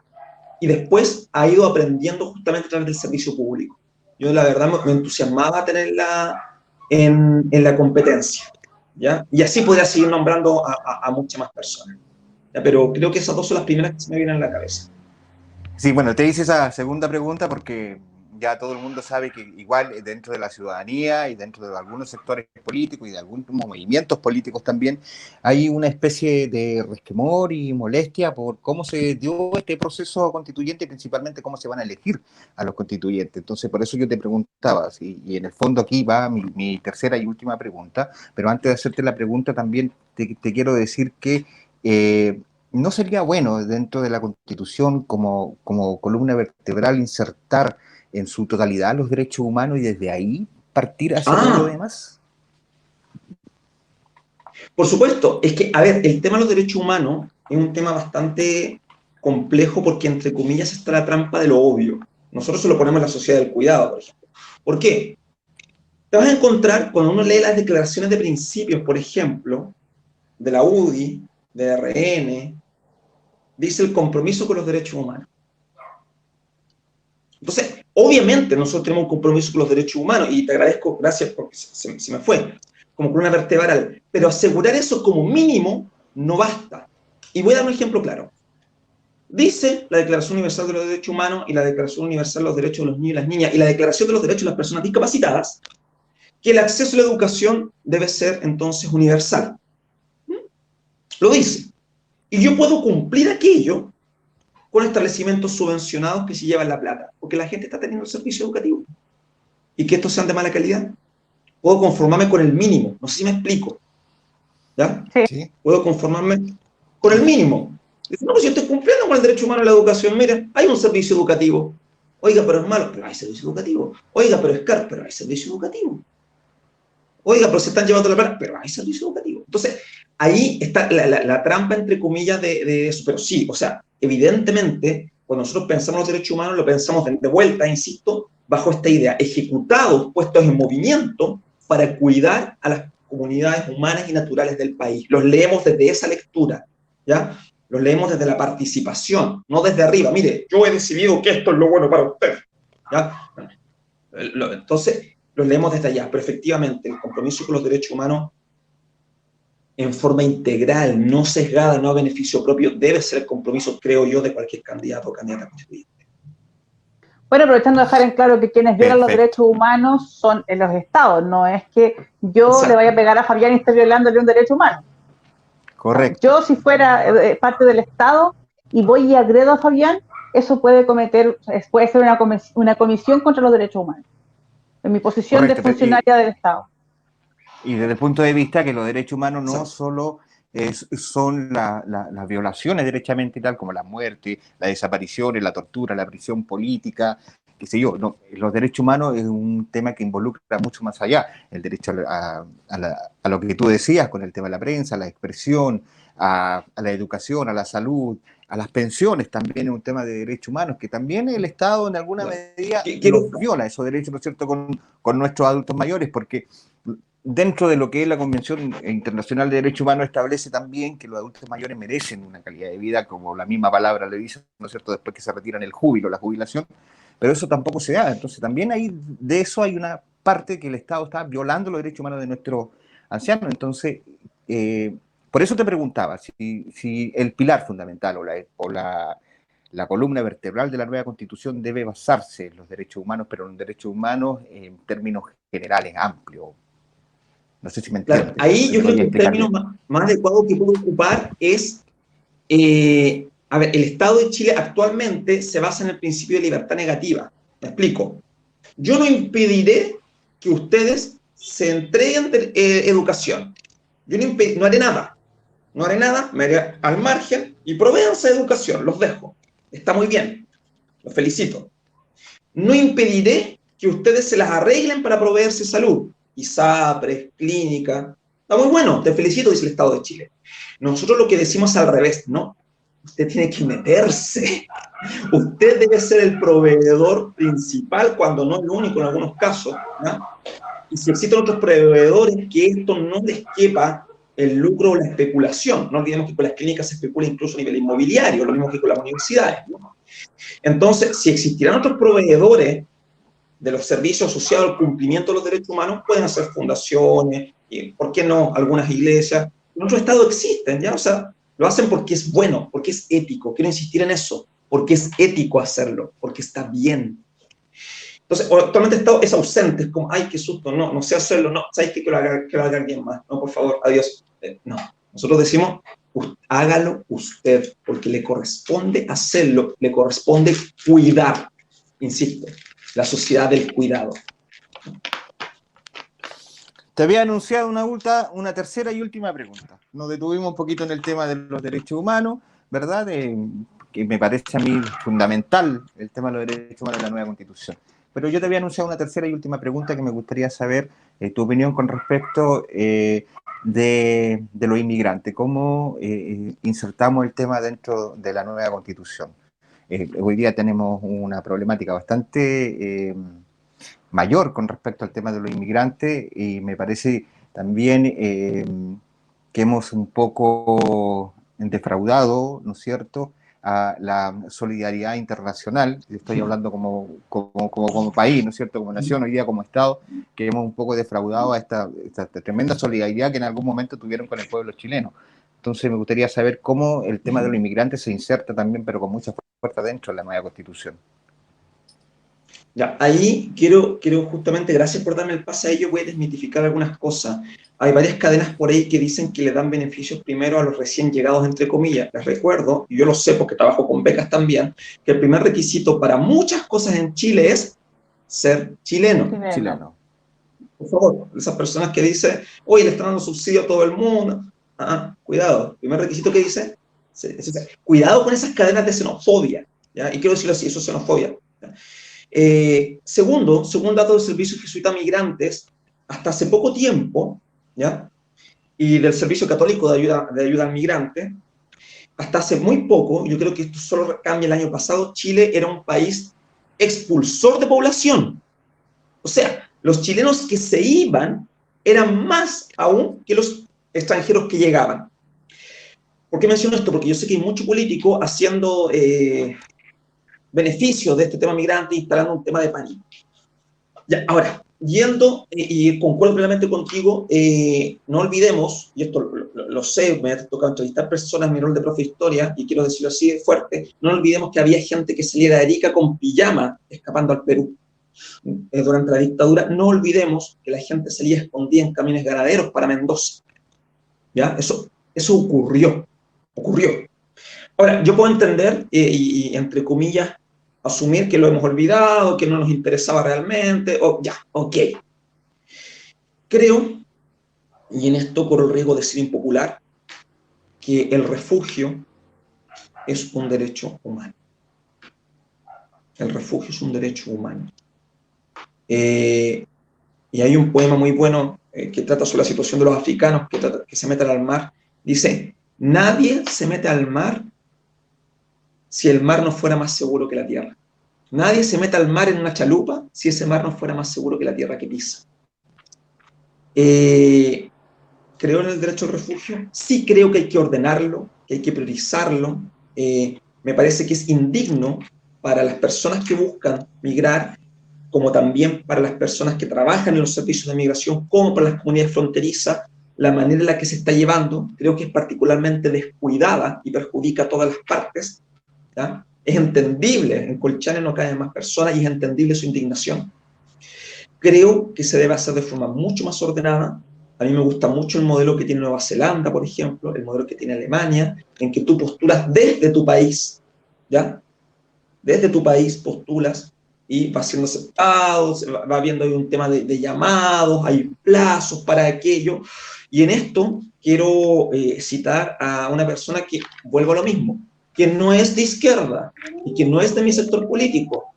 y después ha ido aprendiendo justamente a través del servicio público. Yo la verdad me entusiasmaba tenerla en la competencia, ¿ya? Y así podría seguir nombrando a muchas más personas, ¿ya? Pero creo que esas dos son las primeras que se me vienen a la cabeza. Sí, bueno, te hice esa segunda pregunta porque ya todo el mundo sabe que igual dentro de la ciudadanía y dentro de algunos sectores políticos y de algunos movimientos políticos también hay una especie de resquemor y molestia por cómo se dio este proceso constituyente y principalmente cómo se van a elegir a los constituyentes. Entonces, por eso yo te preguntaba, ¿sí? Y en el fondo aquí va mi tercera y última pregunta, pero antes de hacerte la pregunta también te quiero decir que ¿no sería bueno dentro de la Constitución como columna vertebral insertar en su totalidad los derechos humanos y desde ahí partir hacia todo lo demás? Por supuesto, es que, a ver, el tema de los derechos humanos es un tema bastante complejo porque, entre comillas, está la trampa de lo obvio. Nosotros se lo ponemos en la sociedad del cuidado, por ejemplo. ¿Por qué? Te vas a encontrar, cuando uno lee las declaraciones de principios, por ejemplo, de la UDI, de RN, dice el compromiso con los derechos humanos. Entonces, obviamente nosotros tenemos un compromiso con los derechos humanos y te agradezco, gracias porque se me fue, como columna vertebral, pero asegurar eso como mínimo no basta. Y voy a dar un ejemplo claro. Dice la Declaración Universal de los Derechos Humanos y la Declaración Universal de los Derechos de los Niños y las Niñas y la Declaración de los Derechos de las Personas Discapacitadas que el acceso a la educación debe ser entonces universal. Lo dice. Y yo puedo cumplir aquello con establecimientos subvencionados que se llevan la plata, porque la gente está teniendo el servicio educativo. Y que estos sean de mala calidad. Puedo conformarme con el mínimo, no sé si me explico. ¿Ya? Sí. Puedo conformarme con el mínimo. Dice, no, pues yo estoy cumpliendo con el derecho humano a la educación. Mira, hay un servicio educativo. Oiga, pero es malo, pero hay servicio educativo. Oiga, pero es caro, pero hay servicio educativo. Oiga, pero se están llevando la plata, pero hay servicio educativo. Entonces, ahí está la trampa, entre comillas, de eso. Pero sí, o sea, evidentemente, cuando nosotros pensamos en los derechos humanos, lo pensamos de vuelta, insisto, bajo esta idea, ejecutados, puestos en movimiento para cuidar a las comunidades humanas y naturales del país. Los leemos desde esa lectura, ¿ya? Los leemos desde la participación, no desde arriba. Mire, yo he decidido que esto es lo bueno para usted, ¿ya? Entonces, los leemos desde allá, pero efectivamente el compromiso con los derechos humanos en forma integral, no sesgada, no a beneficio propio, debe ser el compromiso, creo yo, de cualquier candidato o candidata constituyente. Bueno, aprovechando de dejar en claro que quienes violan los derechos humanos son en los estados, no es que yo le vaya a pegar a Fabián y esté violándole un derecho humano. Correcto. Yo, si fuera parte del estado y voy y agredo a Fabián, eso puede ser una comisión contra los derechos humanos, en mi posición Correcto, de funcionaria del estado. Y desde el punto de vista que los derechos humanos no solo son las violaciones derechamente y tal, como la muerte, las desapariciones, la tortura, la prisión política, qué sé yo. No, los derechos humanos es un tema que involucra mucho más allá. El derecho a lo que tú decías con el tema de la prensa, la expresión, a la educación, a la salud, a las pensiones también es un tema de derechos humanos, que también el Estado en alguna medida los viola esos derechos, ¿no es cierto?, con nuestros adultos mayores, porque dentro de lo que es la Convención Internacional de Derechos Humanos establece también que los adultos mayores merecen una calidad de vida, como la misma palabra le dice, ¿no es cierto?, después que se retiran el júbilo, la jubilación, pero eso tampoco se da. Entonces también de eso hay una parte que el Estado está violando los derechos humanos de nuestros ancianos. Entonces, por eso te preguntaba si el pilar fundamental o la columna vertebral de la nueva Constitución debe basarse en los derechos humanos, pero en derechos humanos en términos generales, amplios. No sé si me entiendes. Claro, ahí yo creo que el término más adecuado que puedo ocupar es, a ver, el Estado de Chile actualmente se basa en el principio de libertad negativa. Me explico. Yo no impediré que ustedes se entreguen educación. Yo no haré nada. No haré nada, me haré al margen y provéanse de educación, los dejo. Está muy bien, los felicito. No impediré que ustedes se las arreglen para proveerse salud. ISAPRES, clínica. Está muy bueno, te felicito, dice el Estado de Chile. Nosotros lo que decimos al revés, ¿no? Usted tiene que meterse. Usted debe ser el proveedor principal, cuando no el único en algunos casos, ¿no? Y si existen otros proveedores, que esto no les quepa el lucro o la especulación. No olvidemos que con las clínicas se especula incluso a nivel inmobiliario, lo mismo que con las universidades, ¿no? Entonces, si existieran otros proveedores de los servicios asociados al cumplimiento de los derechos humanos, pueden hacer fundaciones, y, ¿por qué no?, algunas iglesias. En nuestro Estado existen, ¿ya? O sea, lo hacen porque es bueno, porque es ético. Quiero insistir en eso, porque es ético hacerlo, porque está bien. Entonces, actualmente el Estado es ausente, es como, ay, qué susto, no sé hacerlo, no, ¿sabes qué? Que lo haga alguien más, no, por favor, adiós. No, nosotros decimos, hágalo usted, porque le corresponde hacerlo, le corresponde cuidar, insisto, la sociedad del cuidado. Te había anunciado una tercera y última pregunta. Nos detuvimos un poquito en el tema de los derechos humanos, ¿verdad? Que me parece a mí fundamental el tema de los derechos humanos en la nueva Constitución. Pero yo te había anunciado una tercera y última pregunta que me gustaría saber tu opinión con respecto de los inmigrantes. ¿Cómo insertamos el tema dentro de la nueva Constitución? Hoy día tenemos una problemática bastante mayor con respecto al tema de los inmigrantes y me parece también que hemos un poco defraudado, ¿no es cierto?, a la solidaridad internacional. Estoy hablando como país, ¿no es cierto?, como nación, hoy día como Estado, que hemos un poco defraudado a esta tremenda solidaridad que en algún momento tuvieron con el pueblo chileno. Entonces me gustaría saber cómo el tema de los inmigrantes se inserta también, pero con mucha fuerza dentro de la nueva Constitución. Ya, ahí quiero justamente, gracias por darme el pase a ello, voy a desmitificar algunas cosas. Hay varias cadenas por ahí que dicen que le dan beneficios primero a los recién llegados, entre comillas. Les recuerdo, y yo lo sé porque trabajo con becas también, que el primer requisito para muchas cosas en Chile es ser chileno. Chileno. Por favor, esas personas que dicen, oye, le están dando subsidio a todo el mundo. Cuidado, el primer requisito que dice, cuidado con esas cadenas de xenofobia, ¿ya? Y quiero decirlo así, eso es xenofobia, ¿ya? Según datos del Servicio Jesuita Migrantes, hasta hace poco tiempo, ¿ya?, y del Servicio Católico de Ayuda al Migrante, hasta hace muy poco, yo creo que esto solo cambia el año pasado, Chile era un país expulsor de población. O sea, los chilenos que se iban eran más aún que los extranjeros que llegaban. ¿Por qué menciono esto? Porque yo sé que hay mucho político haciendo beneficios de este tema migrante, instalando un tema de pánico. Ya, ahora, yendo, y concuerdo plenamente contigo, no olvidemos, y esto lo sé, me ha tocado entrevistar personas en mi rol de profe de historia, y quiero decirlo así de fuerte, no olvidemos que había gente que salía de Arica con pijama escapando al Perú. Durante la dictadura, no olvidemos que la gente salía escondida en camiones ganaderos para Mendoza. ¿Ya? Eso ocurrió. Ahora, yo puedo entender, y entre comillas, asumir que lo hemos olvidado, que no nos interesaba realmente, ok. Creo, y en esto corro el riesgo de ser impopular, que el refugio es un derecho humano. El refugio es un derecho humano. Y hay un poema muy bueno que trata sobre la situación de los africanos que se meten al mar. Dice, nadie se mete al mar si el mar no fuera más seguro que la tierra. Nadie se mete al mar en una chalupa si ese mar no fuera más seguro que la tierra que pisa. ¿Creo en el derecho al refugio? Sí creo que hay que ordenarlo, que hay que priorizarlo. Me parece que es indigno para las personas que buscan migrar, como también para las personas que trabajan en los servicios de migración, como para las comunidades fronterizas, la manera en la que se está llevando, creo que es particularmente descuidada y perjudica a todas las partes, ¿ya? Es entendible, en Colchane no caen más personas y es entendible su indignación. Creo que se debe hacer de forma mucho más ordenada. A mí me gusta mucho el modelo que tiene Nueva Zelanda, por ejemplo, el modelo que tiene Alemania, en que tú postulas desde tu país, ¿ya? Desde tu país postulas y va siendo aceptado, va viendo ahí un tema de llamados, hay plazos para aquello. Y en esto quiero citar a una persona que, vuelvo a lo mismo, que no es de izquierda y que no es de mi sector político,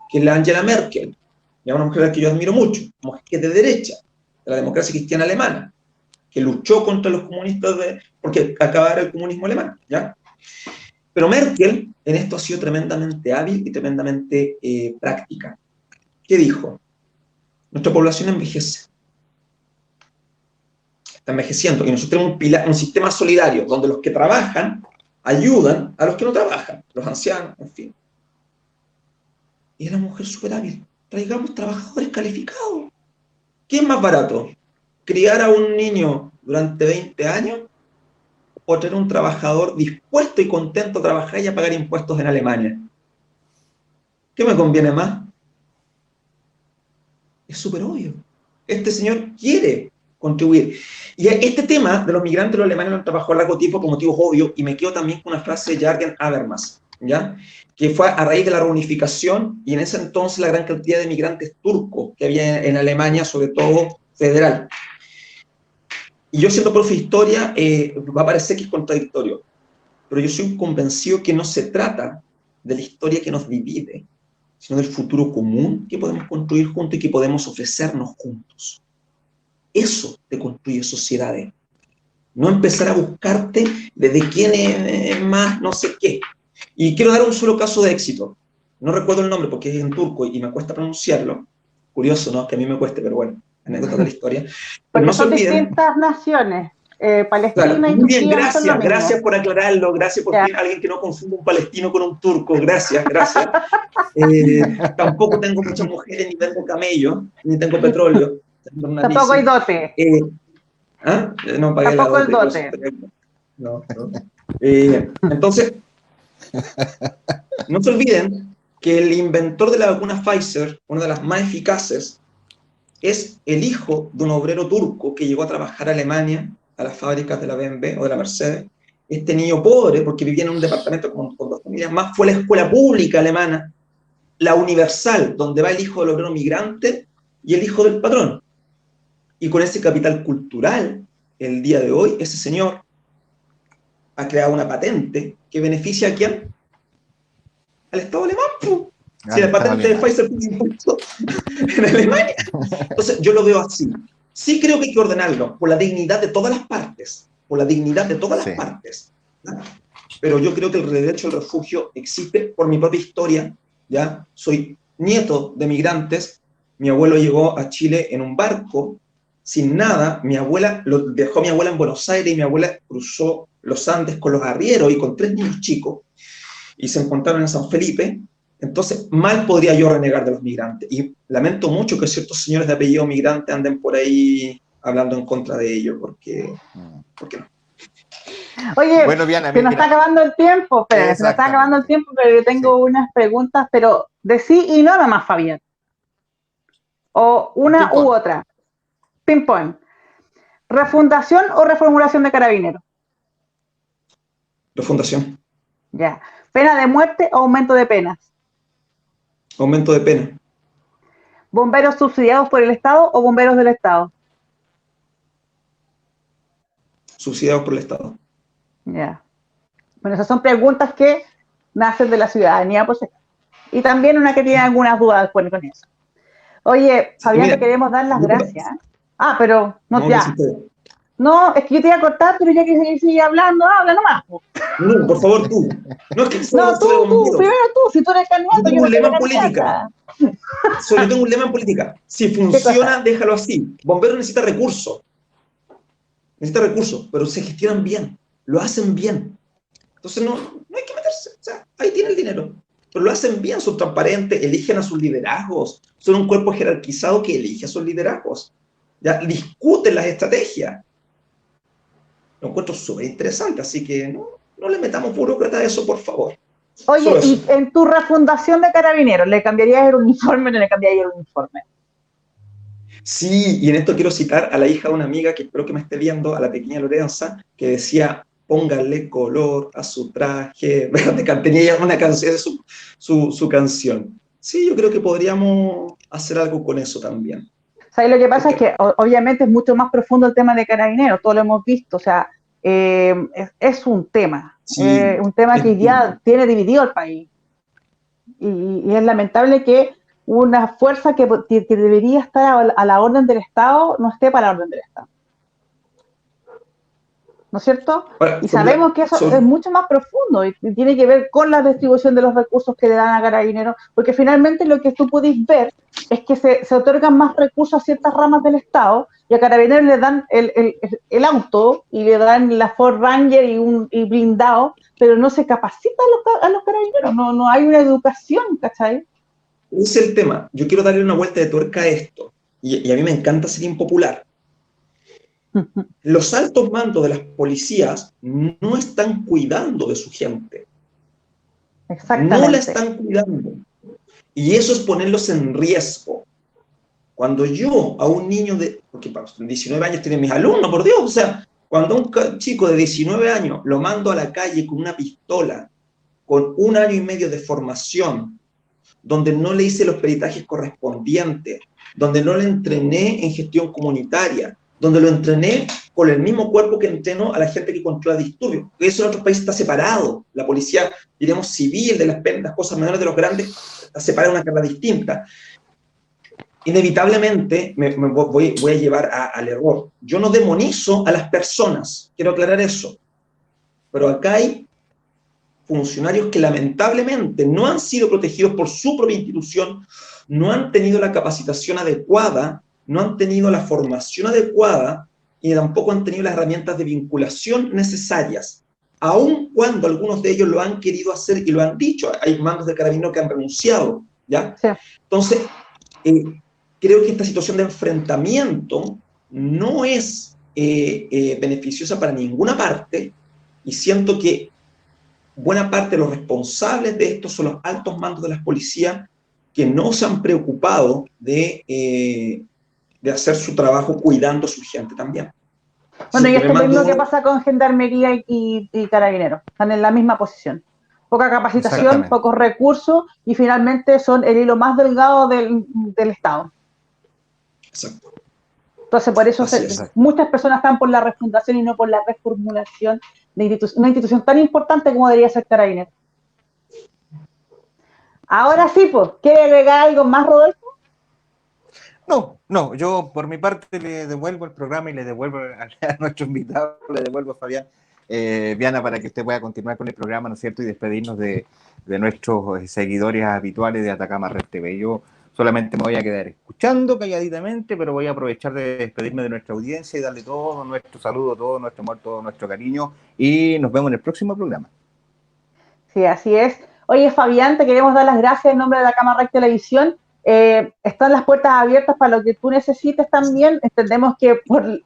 que es la Angela Merkel, y una mujer a la que yo admiro mucho, que es de derecha, de la democracia cristiana alemana, que luchó contra los comunistas porque acabara el comunismo alemán, ¿ya? Pero Merkel en esto ha sido tremendamente hábil y tremendamente práctica. ¿Qué dijo? Nuestra población envejece. Está envejeciendo y nosotros tenemos un sistema solidario donde los que trabajan ayudan a los que no trabajan, los ancianos, en fin. Y la mujer súper hábil, traigamos trabajadores calificados. ¿Qué es más barato? ¿Criar a un niño durante 20 años o tener un trabajador dispuesto y contento a trabajar y a pagar impuestos en Alemania? ¿Qué me conviene más? Es súper obvio. Este señor quiere contribuir. Y este tema de los migrantes, los alemanes lo han trabajado a largo tiempo por motivos obvios, y me quedo también con una frase de Jürgen Habermas, ¿ya? Que fue a raíz de la reunificación, y en ese entonces la gran cantidad de migrantes turcos que había en Alemania, sobre todo federal. Y yo, siendo profe de historia, va a parecer que es contradictorio, pero yo soy convencido que no se trata de la historia que nos divide, sino del futuro común que podemos construir juntos y que podemos ofrecernos juntos. Eso te construye sociedades. No empezar a buscarte desde quién es más no sé qué. Y quiero dar un solo caso de éxito. No recuerdo el nombre porque es en turco y me cuesta pronunciarlo. Curioso, ¿no? Que a mí me cueste, pero bueno, anécdota de la historia. Pero porque no se son olviden, distintas naciones. Palestina claro, y muy bien, Turquía no son lo mismo. gracias por aclararlo, gracias por fin alguien que no confunda un palestino con un turco, gracias. Tampoco tengo muchas mujeres, ni tengo camellos, ni tengo petróleo. Tampoco hay dote. No pagué la Tampoco el dote. dote. No. Entonces, no se olviden que el inventor de la vacuna Pfizer, una de las más eficaces, es el hijo de un obrero turco que llegó a trabajar a Alemania, a las fábricas de la BMW o de la Mercedes. Este niño pobre, porque vivía en un departamento con 2 familias más, fue a la escuela pública alemana, la universal, donde va el hijo del obrero migrante y el hijo del patrón. Y con ese capital cultural, el día de hoy, ese señor ha creado una patente que beneficia a quién? Al Estado alemán. Si la patente de Pfizer fue impuesto en Alemania. Entonces, yo lo veo así. Sí creo que hay que ordenarlo, por la dignidad de todas las partes, partes. ¿Ya? Pero yo creo que el derecho al refugio existe por mi propia historia, ¿ya? Soy nieto de migrantes, mi abuelo llegó a Chile en un barco, sin nada, dejó a mi abuela en Buenos Aires y mi abuela cruzó los Andes con los arrieros y con 3 niños chicos, y se encontraron en San Felipe. Entonces, mal podría yo renegar de los migrantes. Y lamento mucho que ciertos señores de apellido migrante anden por ahí hablando en contra de ellos, porque no. Oye, bueno, Diana, se nos está acabando el tiempo, pero yo tengo unas preguntas, pero de sí y no nomás, Fabián. O una u otra. Ping-pong. ¿Refundación o reformulación de Carabineros? Refundación. Ya. ¿Pena de muerte o aumento de penas? Aumento de pena. ¿Bomberos subsidiados por el Estado o bomberos del Estado? Subsidiados por el Estado. Ya. Bueno, esas son preguntas que nacen de la ciudadanía, pues. Y también una que tiene algunas dudas con eso. Oye, Fabián, te queremos dar las gracias. Pero no, ya. No, es que yo te iba a cortar, pero ya que sigue hablando, habla nomás. No, por favor, tú. No, es que tú, primero tú, si tú eres candidato. Yo tengo un lema en política. Yo tengo un lema en política. Si funciona, déjalo así. Bomberos necesita recursos. Pero se gestionan bien, lo hacen bien. Entonces no hay que meterse. O sea, ahí tiene el dinero. Pero lo hacen bien, son transparentes, eligen a sus liderazgos. Son un cuerpo jerarquizado que elige a sus liderazgos. Ya discuten las estrategias. Lo encuentro súper interesante, así que no le metamos burócrata a eso, por favor. Oye, y en tu refundación de Carabineros, ¿le cambiarías el uniforme o no le cambiarías el uniforme? Sí, y en esto quiero citar a la hija de una amiga que espero que me esté viendo, a la pequeña Lorenza, que decía, póngale color a su traje, tenía una canción, su canción. Sí, yo creo que podríamos hacer algo con eso también. ¿Sabes? Lo que pasa es que obviamente es mucho más profundo el tema de Carabineros, todo lo hemos visto, o sea, es un tema, un tema que ya tiene dividido al país. Y es lamentable que una fuerza que debería estar a la orden del Estado no esté para la orden del Estado. ¿No es cierto? Y sabemos que eso es mucho más profundo y tiene que ver con la distribución de los recursos que le dan a Carabineros, porque finalmente lo que tú pudiste ver es que se otorgan más recursos a ciertas ramas del Estado y a Carabineros le dan el auto y le dan la Ford Ranger y blindado, pero no se capacita a los Carabineros, no hay una educación, ¿cachai? ese es el tema. Yo quiero darle una vuelta de tuerca a esto, y a mí me encanta ser impopular. Los altos mandos de las policías no están cuidando de su gente. No la están cuidando. Y eso es ponerlos en riesgo. Cuando yo a un niño de 19 años tienen mis alumnos, por Dios, o sea, cuando a un chico de 19 años lo mando a la calle con una pistola, con 1 año y medio de formación, donde no le hice los peritajes correspondientes, donde no le entrené en gestión comunitaria, donde lo entrené con el mismo cuerpo que entreno a la gente que controla disturbios. Porque eso en otros países está separado. La policía, diremos, civil, de las cosas menores de los grandes, está separada en una carga distinta. Inevitablemente voy a llevar al error. Yo no demonizo a las personas, quiero aclarar eso. Pero acá hay funcionarios que lamentablemente no han sido protegidos por su propia institución, no han tenido la capacitación adecuada, no han tenido la formación adecuada y tampoco han tenido las herramientas de vinculación necesarias, aun cuando algunos de ellos lo han querido hacer y lo han dicho. Hay mandos de carabineros que han renunciado, ¿ya? Sí. Entonces, creo que esta situación de enfrentamiento no es beneficiosa para ninguna parte, y siento que buena parte de los responsables de esto son los altos mandos de las policías, que no se han preocupado de hacer su trabajo cuidando a su gente también. Bueno, y esto es lo que pasa con Gendarmería y Carabineros. Están en la misma posición. Poca capacitación, pocos recursos, y finalmente son el hilo más delgado del Estado. Exacto. Entonces, por eso muchas personas están por la refundación y no por la reformulación de una institución tan importante como debería ser Carabineros. Ahora sí, pues, ¿quiere agregar algo más, Rodolfo? No, yo por mi parte le devuelvo el programa y le devuelvo a nuestro invitado, le devuelvo a Fabián Viana para que usted pueda continuar con el programa, ¿no es cierto? Y despedirnos de nuestros seguidores habituales de Atacama Red TV. Yo solamente me voy a quedar escuchando calladitamente, pero voy a aprovechar de despedirme de nuestra audiencia y darle todo nuestro saludo, todo nuestro amor, todo nuestro cariño, y nos vemos en el próximo programa. Sí, así es. Oye, Fabián, te queremos dar las gracias en nombre de Atacama Red Televisión. Están las puertas abiertas para lo que tú necesites también. Entendemos que por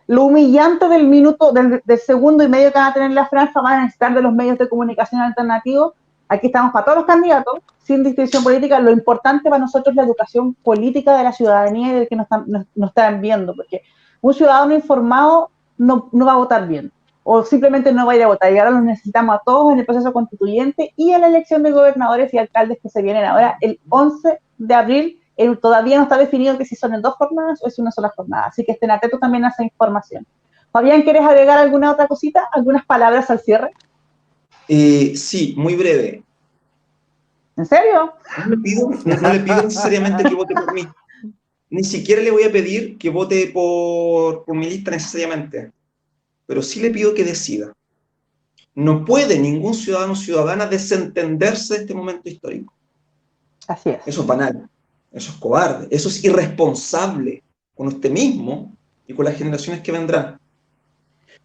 lo humillante del minuto, del segundo y medio que van a tener la franja, van a necesitar de los medios de comunicación alternativos. Aquí estamos para todos los candidatos, sin distinción política. Lo importante para nosotros es la educación política de la ciudadanía y del que nos están viendo, porque un ciudadano informado no va a votar bien, o simplemente no va a ir a votar. Y ahora los necesitamos a todos en el proceso constituyente y en la elección de gobernadores y alcaldes que se vienen ahora el 11 de abril. Todavía no está definido que si son en 2 jornadas o es una sola jornada, así que estén atentos también a esa información. Fabián, ¿quieres agregar alguna otra cosita? ¿Algunas palabras al cierre? Sí, muy breve. ¿En serio? No le pido necesariamente que vote por mí. Ni siquiera le voy a pedir que vote por mi lista necesariamente. Pero sí le pido que decida. No puede ningún ciudadano o ciudadana desentenderse de este momento histórico. Así es. Eso es banal, eso es cobarde, eso es irresponsable con usted mismo y con las generaciones que vendrán.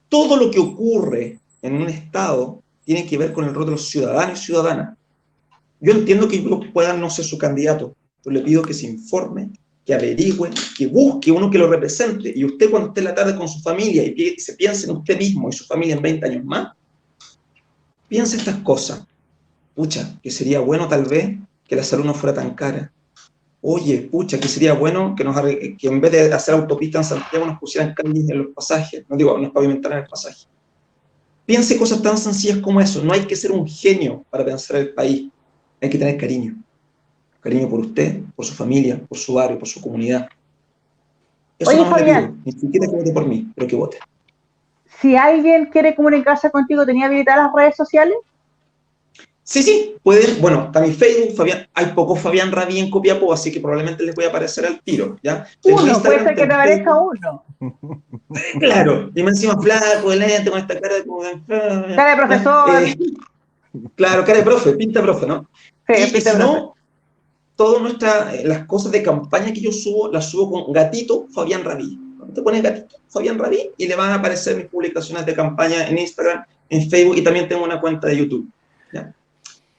Todo lo que ocurre en un Estado tiene que ver con el rol de los ciudadanos y ciudadanas. Yo entiendo que puedan no ser su candidato, pero le pido que se informe, que averigüe, que busque uno que lo represente. Y usted, cuando esté en la tarde con su familia y se piense en usted mismo y su familia en 20 años más, piense estas cosas. Pucha, que sería bueno tal vez que la salud no fuera tan cara. Oye, pucha, que sería bueno que en vez de hacer autopista en Santiago nos pusieran calles en los pasajes. No digo, nos pavimentaran el pasaje. Piense cosas tan sencillas como eso. No hay que ser un genio para pensar el país. Hay que tener cariño. Cariño por usted, por su familia, por su barrio, por su comunidad. Eso. Oye, no me le pido, ni siquiera que vote por mí, pero que vote. Si alguien quiere comunicarse contigo, ¿tenía habilitadas las redes sociales? Sí, pueden. Bueno, está mi Facebook, Fabián. Hay poco Fabián Rabí en Copiapó, así que probablemente les voy a aparecer al tiro, ¿ya? Uno, puede ser que te aparezca uno. Claro, y me encima flaco, de lente, con esta cara de... Cara de profesor. Claro, cara de profe, pinta profe, ¿no? Sí, y pinta si profe. no, todas las cosas de campaña que yo subo, las subo con gatito Fabián Rabí. Te pones gatito Fabián Rabí y le van a aparecer mis publicaciones de campaña en Instagram, en Facebook, y también tengo una cuenta de YouTube, ¿ya?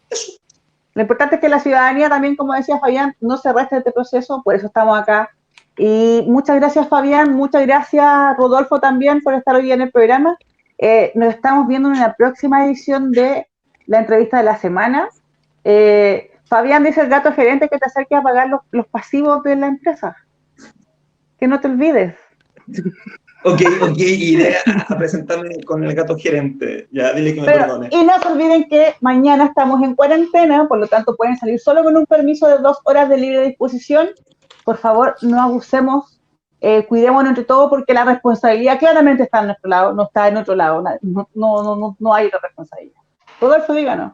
Eso. Lo importante es que la ciudadanía también, como decía Fabián, no se reste de este proceso, por eso estamos acá. Y muchas gracias, Fabián, muchas gracias, Rodolfo, también por estar hoy en el programa. Nos estamos viendo en la próxima edición de la entrevista de la semana. Fabián, dice el gato gerente que te acerques a pagar los pasivos de la empresa. Que no te olvides. Ok, iré a presentarme con el gato gerente. Ya, dile que me perdone. Y no se olviden que mañana estamos en cuarentena, por lo tanto pueden salir solo con un permiso de 2 horas de libre disposición. Por favor, no abusemos, cuidémonos entre todos, porque la responsabilidad claramente está en nuestro lado, no está en otro lado. No hay otra responsabilidad. Rodolfo, díganos.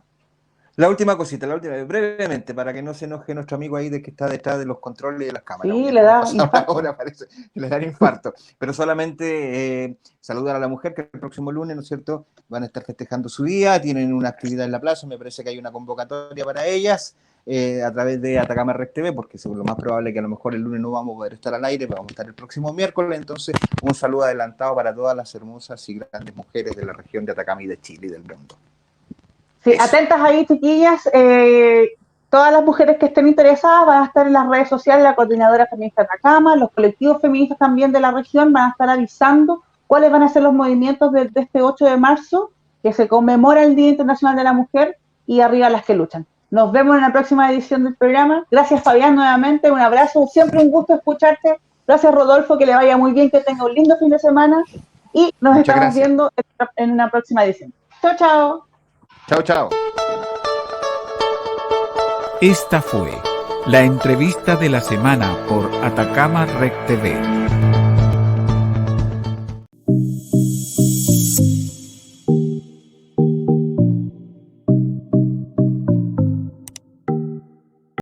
La última cosita, brevemente, para que no se enoje nuestro amigo ahí de que está detrás de los controles y de las cámaras. Sí, le da infarto. Ahora parece que le da infarto. Pero solamente saludar a la mujer que el próximo lunes, ¿no es cierto?, van a estar festejando su día, tienen una actividad en la plaza, me parece que hay una convocatoria para ellas a través de Atacama Rec TV, porque según lo más probable que a lo mejor el lunes no vamos a poder estar al aire, pero vamos a estar el próximo miércoles. Entonces, un saludo adelantado para todas las hermosas y grandes mujeres de la región de Atacama y de Chile y del mundo. Sí, atentas ahí, chiquillas. Todas las mujeres que estén interesadas van a estar en las redes sociales, la Coordinadora Feminista de Atacama, los colectivos feministas también de la región van a estar avisando cuáles van a ser los movimientos de este 8 de marzo, que se conmemora el Día Internacional de la Mujer, y arriba las que luchan. Nos vemos en la próxima edición del programa. Gracias, Fabián, nuevamente, un abrazo, siempre un gusto escucharte. Gracias, Rodolfo, que le vaya muy bien, que tenga un lindo fin de semana, y nos estamos viendo en una próxima edición. Chao, chao. Chao, chao. Esta fue la entrevista de la semana por Atacama Rec TV.